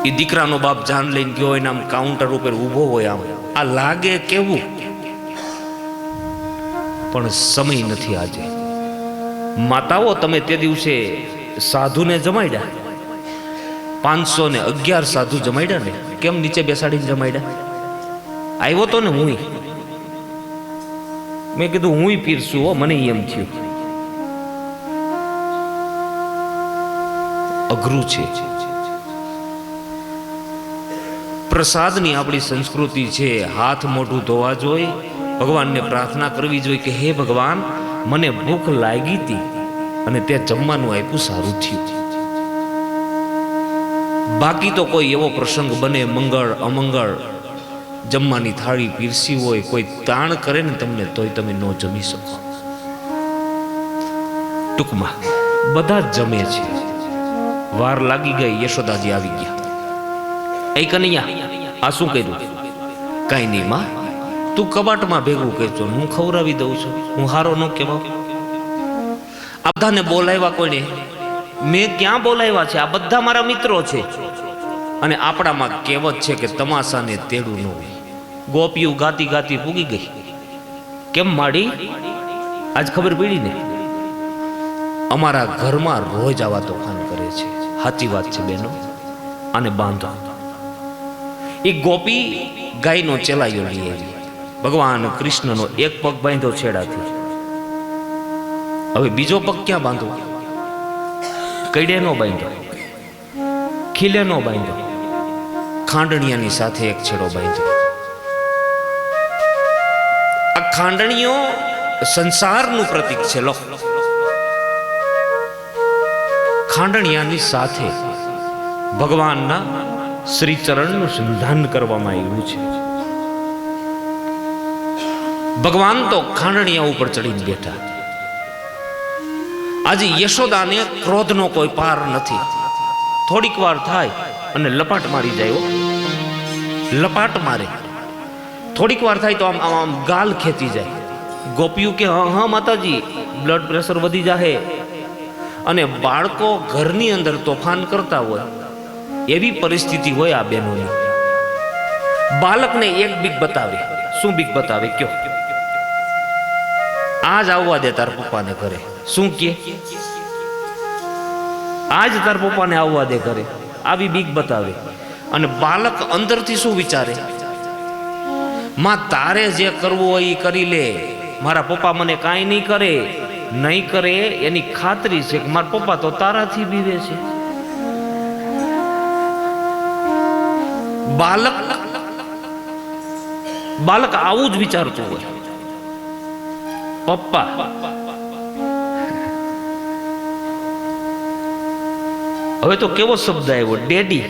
S1: એ દીકરાનો બાપ જાન લઈને ગયો હોય ને આમ કાઉન્ટર ઉપર ઊભો હોય, આમ આ લાગે કેવું? પણ સમય નથી આજે. માતાઓ, તમે તે દિવસે સાધુને જમાડ્યા, 511 સાધુ જમાડ્યા ને, કેમ નીચે બેસાડીને જમાડ્યા? આવ્યો તો ને હું, મેં કીધું હું પીરસું હો, મને એમ થયું. અઘરું છે. પ્રસાદની આપણી સંસ્કૃતિ છે. હાથ મોઢું ધોવા જોઈએ, ભગવાનને પ્રાર્થના કરવી જોઈએ કે હે ભગવાન, મને ભૂખ લાગી હતી અને તે જમવાનું આપ્યું, સારું થયું. બાકી તો કોઈ એવો પ્રસંગ બને, મંગળ અમંગળ, જમવાની થાળી પીરસી હોય, કોઈ તાણ કરે ને તમને, તોય તમે ન જમી શકો. ટૂંકમાં બધા જ જમે છે. વાર લાગી ગઈ, યશોદાજી આવી ગયા. એ કનૈયા, આ શું કર્યું? કાંઈ નહીં માં, તું કબાટમાં ભેગું કરજો, હું ખવડાવી દઉં છું, હું હારો ન કહેવાવ. આ બધાને બોલાવ્યા કોને? મેં ક્યાં બોલાવ્યા છે? આ બધા મારા મિત્રો છે. અને આપણામાં કહેવત છે કે તમાશાને તેડું ન હોય. ગોપીઓ ગાતી ગાતી પૂગી ગઈ. કેમ માડી? આજ ખબર પડી ને. અમારા ઘરમાં રોજ આવા તોફાન કરે છે. સાચી વાત છે બેનો, આને બાંધો. એ ગોપી ગાયનો ચેલાયો લઈ આવી. ભગવાન કૃષ્ણનો એક પગ બાંધ્યો છેડાથી, હવે બીજો પગ ક્યાં બાંધો? કઈડે નો બાંધ્યો, ખીલે નો બાંધ્યો, ખાંડણિયાની સાથે એક છેડો બાંધ્યો. આ ખાંડણીઓ સંસારનું પ્રતીક છે. લો, ખાંડણિયાની સાથે ભગવાનના શ્રી ચરણનું સંધાન કરવામાં આવ્યું છે. ભગવાન તો ખાંડણિયા ઉપર ચડીને બેઠા. આજે યશોદાને ક્રોધનો કોઈ પાર નથી. થોડીક વાર થાય અને લપાટ મારી જાય. લપાટ મારે. થોડીક વાર થાય તો આમ આમ ગાલ ખેંચી જાય. ગોપીઓ કે હા હા માતાજી, બ્લડ પ્રેશર વધી જાય. અને બાળકો ઘરની અંદર તોફાન કરતા હોય, એવી પરિસ્થિતિ હોય આ બહેનોની. બાળકને એક બીક બતાવે. શું બીક બતાવે? કયો? આજ આવવા દે તાર પપ્પાને ઘરે. શું કે? આજ તાર પપ્પાને આવવા દે ઘરે. આવી બીક બતાવે. અને બાળક અંદરથી શું વિચારે? માં, તારે જે કરવું હોય એ કરી લે, મારા પપ્પા મને કાંઈ નહીં કરે. નહીં કરે એની ખાતરી છે કે મારા પપ્પા તો તારાથી બીવે છે. બાળક આવું જ વિચારતું હોય. પપ્પા, હવે તો કેવો શબ્દ આવ્યો? ડેડી.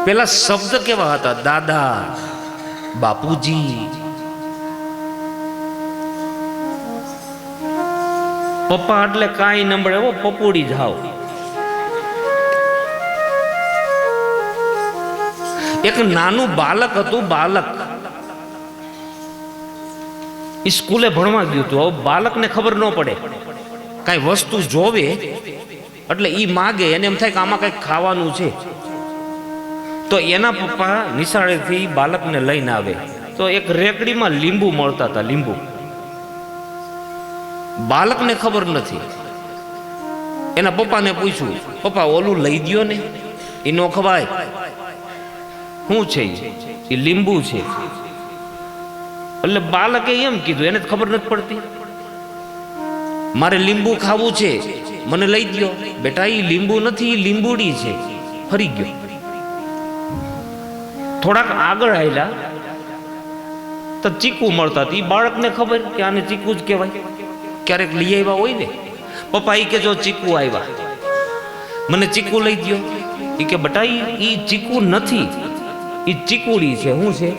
S1: પેલા શબ્દ કેવા હતા? દાદા, બાપુજી. પપ્પા એટલે કાંઈ ન મળે, પપોડી જાઓ. એક નાનું બાલક હતું. બાલક સ્કૂલે ભણવા ગયું હતું. હવે બાલકને ખબર ન પડે, કઈ વસ્તુ જોવે એટલે ઈ માગે, એને એમ થાય કે આમાં કઈક ખાવાનું છે. તો એના પપ્પા નિશાળેથી બાલકને લઈને આવે તો એક રેકડીમાં લીંબુ મળતા હતા. લીંબુ બાલકને ખબર નથી. એના પપ્પાને પૂછ્યું, પપ્પા ઓલું લઈ દ્યો ને, એ નો ખવાય. શું છે એ? લીંબુ છે. એટલે બાલકે એમ કીધું, એને ખબર નથી પડતી. મારે લીંબુ ખાવું છે, મને લઈ દ્યો. બેટા એ લીંબુ નથી, એ લીંબુડી છે. ફરી ગયો. થોડાક આગળ આવેલા તો ચીકુ મળતા. એ બાળકને ખબર કે આને ચીકુ જ કહેવાય. ક્યારેક લઈ આવ્યા હોય ને, પપ્પા એ કે જો ચીકુ આવ્યા, મને ચીકુ લઈ દ્યો. એ કે બેટા એ ચીકુ નથી, એ ચીકુડી છે. શું છે?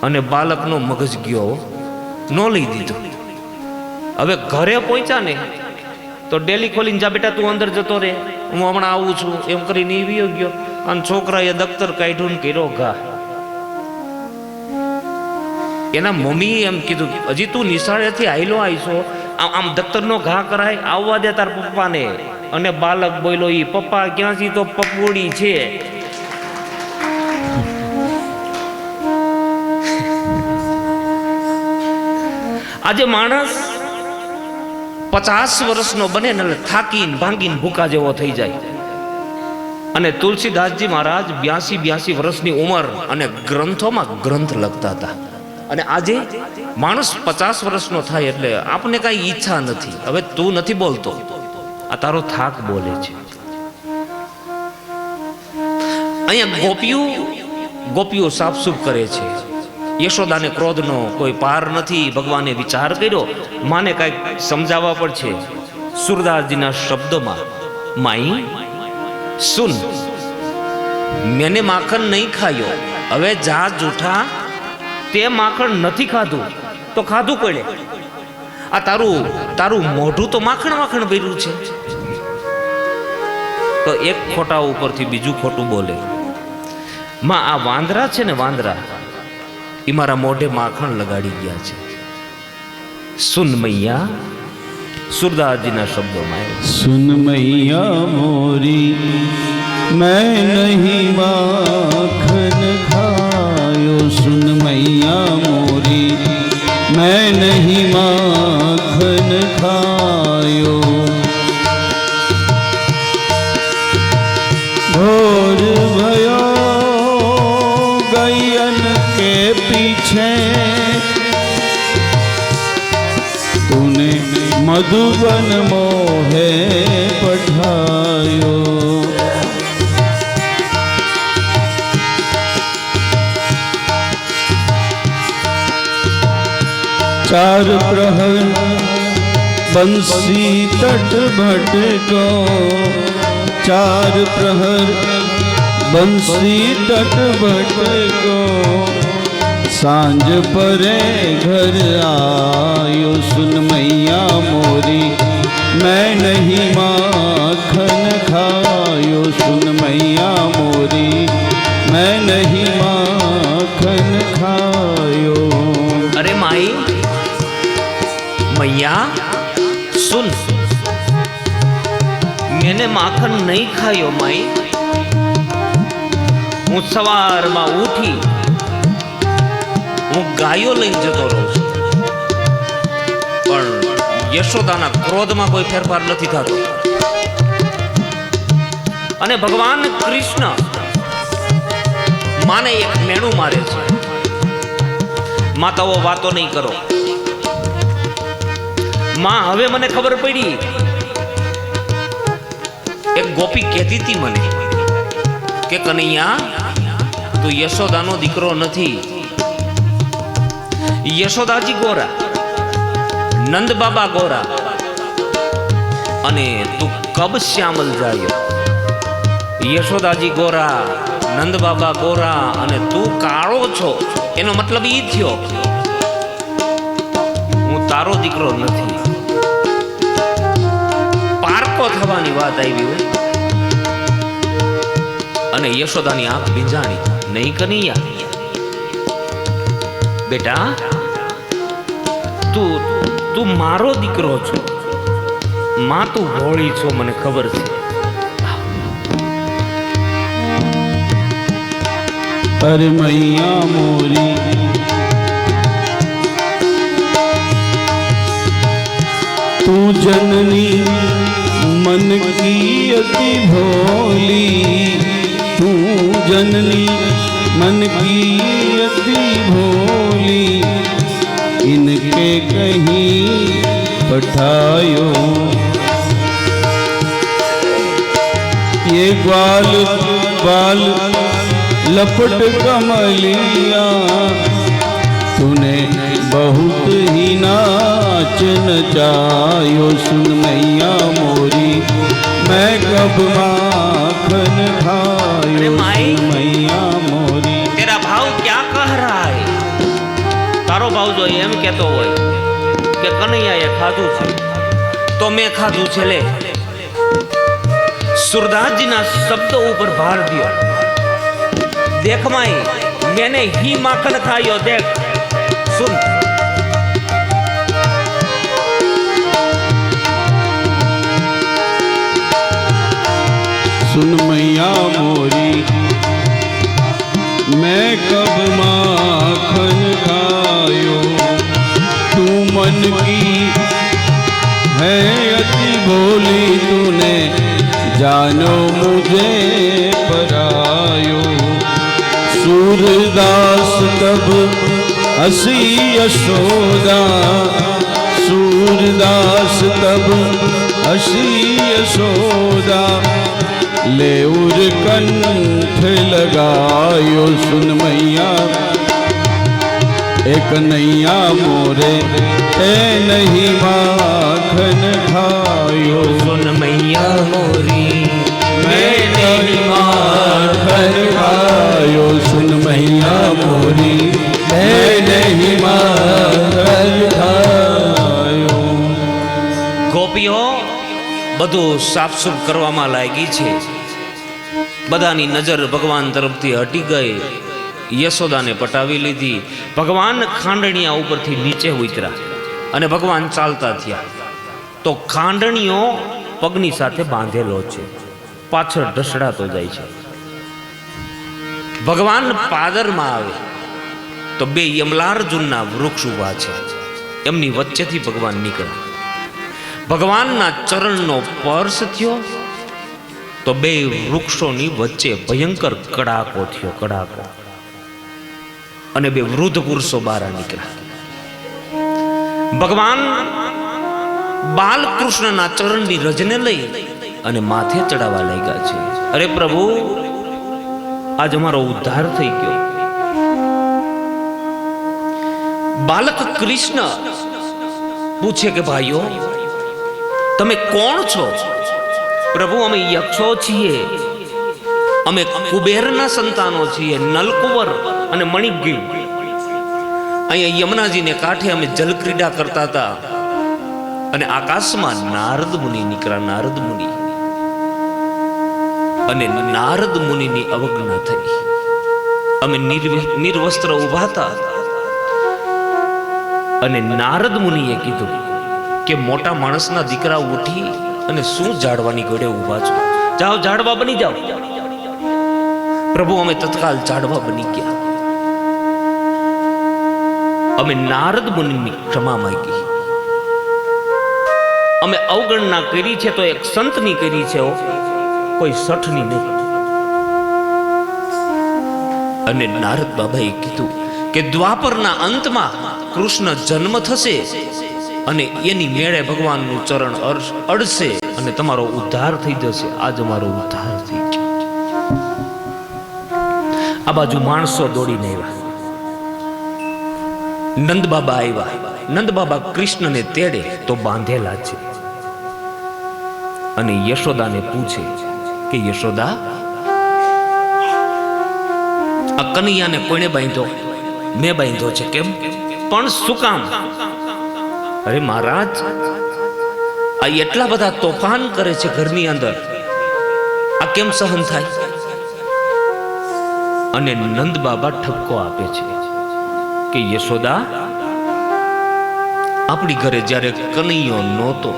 S1: અને બાલકનો મગજ ગયો, ન લઈ દીધું. હવે ઘરે પહોંચ્યા ને તો ડેલી ખોલીને, જા બેટા તું અંદર જતો રે, હું હમણાં આવું છું એમ કરીને એ વિયો ગયો. અને છોકરાએ દફતર કાઢ્યું ને કર્યો ઘા. એના મમ્મીએ એમ કીધું, હજી તું નિશાળેથી આયલો આવીશો, આમ દફતરનો ઘા કરાય, આવવા દે તાર પપ્પાને. અને બાલક બોલ્યો, ઈ પપ્પા ક્યાંથી તો પપોડી છે. આજે માણસ 50 વર્ષનો બને ને થાકીને ભાંગીને ભૂકા જેવો થઈ જાય. અને તુલસીદાસજી મહારાજ 82 વર્ષની ઉંમર અને ગ્રંથોમાં ગ્રંથ લખતા હતા. અને આજે માણસ 50 વર્ષનો થાય એટલે આપને કઈ ઈચ્છા નથી. હવે તું નથી બોલતો, આ તારો થાક બોલે છે. અહીંયા ગોપીઓ સાફસૂફ કરે છે. યશોદાને ક્રોધનો કોઈ પાર નથી. ભગવાને વિચાર કર્યો, માને કઈક સમજાવવા પડશે. સુરદાસજીના શબ્દોમાં, માઈ સુન, મેને માખણ નહીં ખાયો. હવે જા જૂઠા, તે માખણ નથી ખાધું તો ખાધું પડે. આ તારું મોઢું તો માખણ ભર્યું છે. તો એક ખોટા ઉપરથી બીજું ખોટું બોલે. માં આ વાંદરા છે ને, વાંદરા એ મારા મોઢે માખણ લગાડી ગયા છે. સુન મૈયા, સુરદાસજીના શબ્દોમાં,
S2: સુન મૈયા મોરી, मैं नहीं माखन खायो. सुन मैया मोरी, मैं नहीं माखन खायो. भोर भयो गयन के पीछे, तूने मधुबन मोहे पठायो. चार प्रहर बंसी तट भटको. चार प्रहर बंसी तट भटको. सांझ परे घर आयो. सुन मैया मोरी, मैं नहीं माखन खायो. सुन मैया मोरी, मैं नहीं माखन खायो.
S1: अरे माई मैया सुन, मैंने माखन नहीं खायो. माई હું સવારમાં ઉઠી હું ગાયો લઈને જતો રહું છું, પણ યશોદાના ક્રોધમાં કોઈ ફેરફાર નથી થતો. અને ભગવાન કૃષ્ણ માને એક મેણું મારે છે. માતાઓ વાતો નહીં કરો. માં હવે મને ખબર પડી. એક ગોપી કહેતી હતી મને કે કનૈયા, તું યશોદાનો દીકરો નથી. યશોદાજી ગોરા, નંદ બાબા ગોરા, અને તું કબ શ્યામલ જાયો. યશોદાજી ગોરા, નંદ બાબા ગોરા, અને તું કાળો છો. એનો મતલબ ઈ થયો હું તારો દીકરો નથી. પારકો થવાની વાત આવી હોય. અને યશોદાની આંખ ભીંજાણી. નહીં કનૈયા, બેટા તું મારો દીકરો છો, માં તું ભોળી છો, મને ખબર છે.
S2: अरे मैया मोरी तू जननी मन की अति भोली, तू जननी मन की अति भोली, इनके कहीं पठायो ये ग्वाल बाल लपट कमलिया, तूने बहुत ही नाच नचायो. सुन मैया मोरी मैं कब माखन खायो. सुन मैया मोरी
S1: तेरा भाव क्या कह रहा है? तारो भाव जो एम कहतो હોય કે કનૈયાએ ખાધું છે તો મેં ખાધું છે. લે, સુરદાસજીના શબ્દો ઉપર ભાર દિયો. देख माई, मैंने ही माखन खायो. देख, सुन.
S2: सुन मैया मोरी मैं कब माखन खायो. तू मन की है अति भोली, तूने जानो मुझे परायो. सूरदास तब हसी यशोदा, सूरदास तब हसी यशोदा, ले उर कंठ लगायो. सुन मैया एक नैया मोरे ए नहीं माखन खायो.
S1: सुन मैया मोरी
S2: मैं नहीं माखन खायो. सुन मैया मोरी मैं नहीं माखन खायो.
S1: ગોપીઓ બધું સાફસૂફ કરવામાં લાગી છે. બધાની નજર ભગવાન તરફથી હટી ગઈ. યશોદાને પટાવી લીધી. ભગવાન ખાંડણીયા ઉપરથી નીચે ઉતર્યા અને ભગવાન ચાલતા થયા તો ખાંડણીઓ પગની સાથે બાંધેલો છે, પાછળ ઢસડાતો જાય છે. ભગવાન પાદરમાં આવે તો બે યમલાર્જુનના વૃક્ષ ઉભા છે, એમની વચ્ચેથી ભગવાન નીકળે. ભગવાનના ચરણનો સ્પર્શ થયો તો બે વૃક્ષોની વચ્ચે ભયંકર કડાકો થયો, કડાકો, અને બે વૃદ્ધ પુરુષો બહાર નીકળ્યા. ભગવાન બાલકૃષ્ણના ચરણની રજને લઈ અને માથે ચડાવવા લાગ્યા છે. અરે પ્રભુ, આજ અમારો ઉદ્ધાર થઈ ગયો. બાલક કૃષ્ણ પૂછે કે ભાઈઓ તમે કોણ છો? પ્રભુ, અમે યક્ષો છીએ, અમે કુબેરના સંતાનો છીએ, નલકુંવર અને મણિગીર. અહીંયા યમુનાજીને કાંઠે અમે જલક્રીડા કરતા હતા અને આકાશમાં નારદ મુનિ નીકળ્યા. નારદ મુનિ અને નારદ મુનિની અવજ્ઞા થઈ. અમે નિર્વસ્ત્ર ઊભા હતા અને નારદ મુનિએ કીધું કે મોટા માણસના દીકરા ઉઠી અને શું ઝાડવાની ઘોડે ઊભા છો? જાઓ, ઝાડવા બની જાઓ. પ્રભુ, અમે તત્કાલ ઝાડવા બની ગયા. અમે નારદ મુનિની ક્ષમા માંગી. અમે અવગણના કરી છે તો એક સંતની કરી છે, કોઈ સઠની નહીં. અને નારદ બાબાએ કીધું કે દ્વાપરના અંતમાં કૃષ્ણ જન્મ થશે અને એની મેળે ભગવાનનું ચરણ અડશે અને તમારો ઉદ્ધાર થઈ જશે. આજ અમારો ઉદ્ધાર થઈ ગયો. આ બાજુ માણસો દોડીને આવ્યા. નંદ બાબા આવ્યા. નંદ બાબા કૃષ્ણને તેડે તો બાંધેલા છે અને યશોદાને પૂછે કે યશોદા, આ કનૈયાને કોણે બાંધ્યો? મેં બાંધ્યો છે. કેમ? પણ શું કામ? અરે મહારાજ, આ એટલા બધા તોફાન કરે છે ઘરની અંદર, આ કેમ સહન થાય? અને નંદ બાબા ઠપકો આપે છે કે યશોદા, આપણી ઘરે જ્યારે કનૈયો નહોતો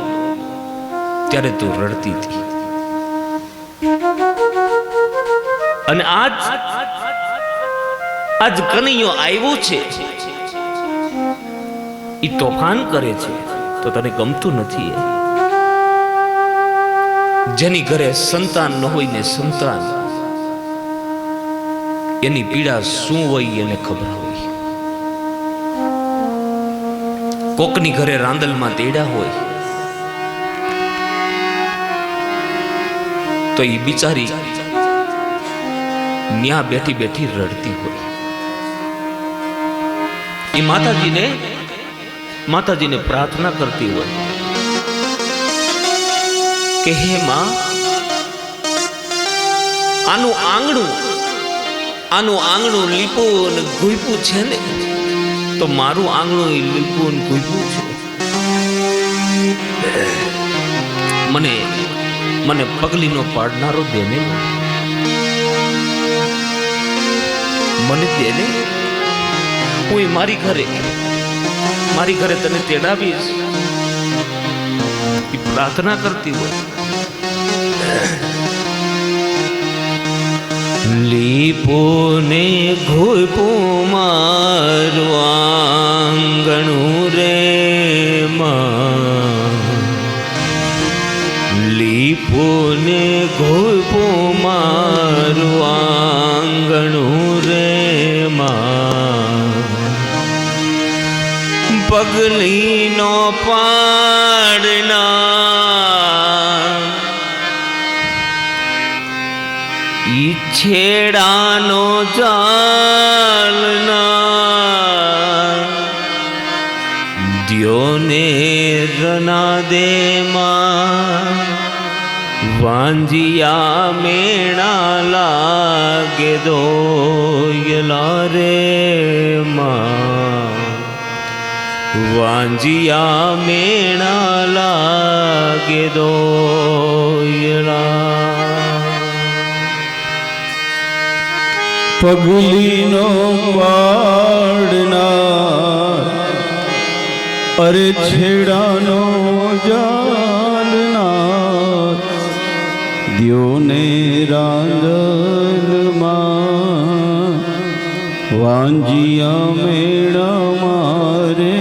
S1: ત્યારે તું રડતી હતી, અને આજ કનૈયો આવ્યો છે, ઈ તોફાન કરે છે તો તને ગમતું નથી? જેની ઘરે સંતાન ન હોય ને સંતાન, એની પીડા શું હોય એને ખબર હોય. કોકની ઘરે રાંદલમાં તેડા હોય તો એ બિચારી ન્યા બેઠી બેઠી રડતી હોય. એ માતાજીને પ્રાર્થના કરતી હોય કે હે માં, આનું આંગણું લીપું ને ગુઈપું છે ને, તો મારું આંગણું લીપું ને ગુઈપું છે. મને પગલીનો પાડનારો દેને, મને દેને. હું મારી ઘરે તને તેડાવીશ. એ પ્રાર્થના કરતી હોય. લીપો ને ઘોઈપો મારું આંગણું રે માં, લીપો ને ઘોઈપો મારું આંગણું રે માં, પગલીનો પાડના ઈ છેડાનો જાલના, દ્યોને રના દે માં, વાંજિયા મેણા લાગે દોયલા રે માં, વાંજિયા મેણા લાગે દોયલા.
S2: પગલીનો પાડનાર, અરે છેડાનો જાલનાર, દ્યોને રાંદલમાં, વાંજિયા મેળા મારે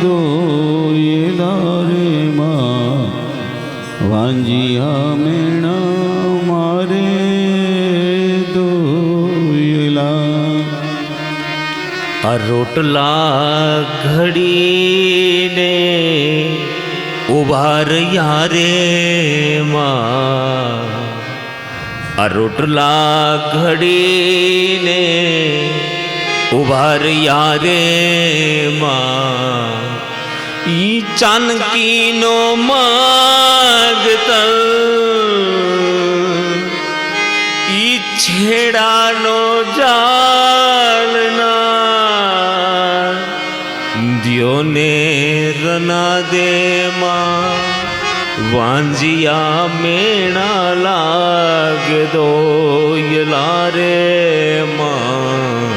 S2: દોયલા રે માં, વાંજિયા મેળા મારે
S1: આ રોટલા ઘડીને ઉભા રહ્યા રે માં, આ રોટલા ઘડીને ઉભા રહ્યા રે માં, ઈ ચાનકીનો માગતલ, ઈ છેડાનો જાલના, દ્યોને રના દે માં, વાંજિયા મેણા લાગે દોયલા રે માં,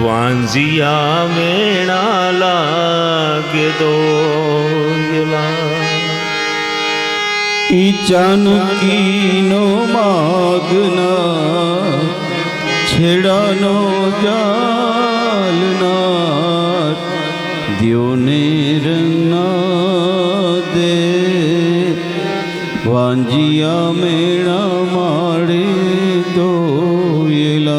S1: વાંજિયા મેણા લાગે દોયલા.
S2: ઈ ચાનકીનો માગના, છેડાનો જાલનાર, દ્યોને રંગના દે, વાંજિયા મેળા માળે દોયલામાં,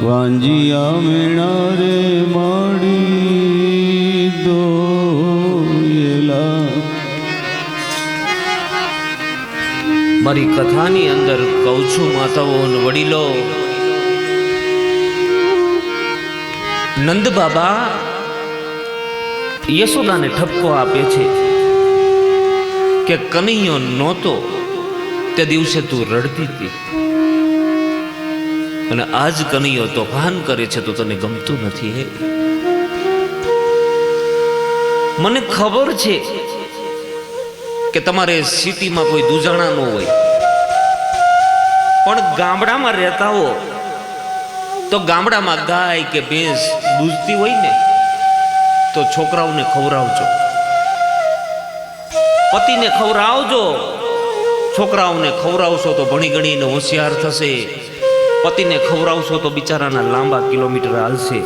S2: વાંજિયા મેળા રે માળી દોયલા.
S1: મારી કથાની અંદર કહું છું માતાઓ અને વડીલો, નંદ બાબા યશોદાને ઠપકો આપે છે કે કનૈયો નહોતો તે દિવસે તું રડતી હતી, અને આજ કનૈયો તોફાન કરે છે તો તને ગમતું નથી. હે, મને ખબર છે કે તમારે સિટીમાં કોઈ દુજાણા ન હોય, પણ ગામડામાં રહેતા હો તો ગામડામાં ગાય કે ભેંસ દૂધતી હોય ને તો છોકરાઓને ખવડાવજો, પતિને ખવડાવજો. છોકરાઓને ખવડાવશો તો ભણી ગણીને હોશિયાર થશે. પતિને ખવડાવશો તો બિચારાના લાંબા કિલોમીટર હાલશે.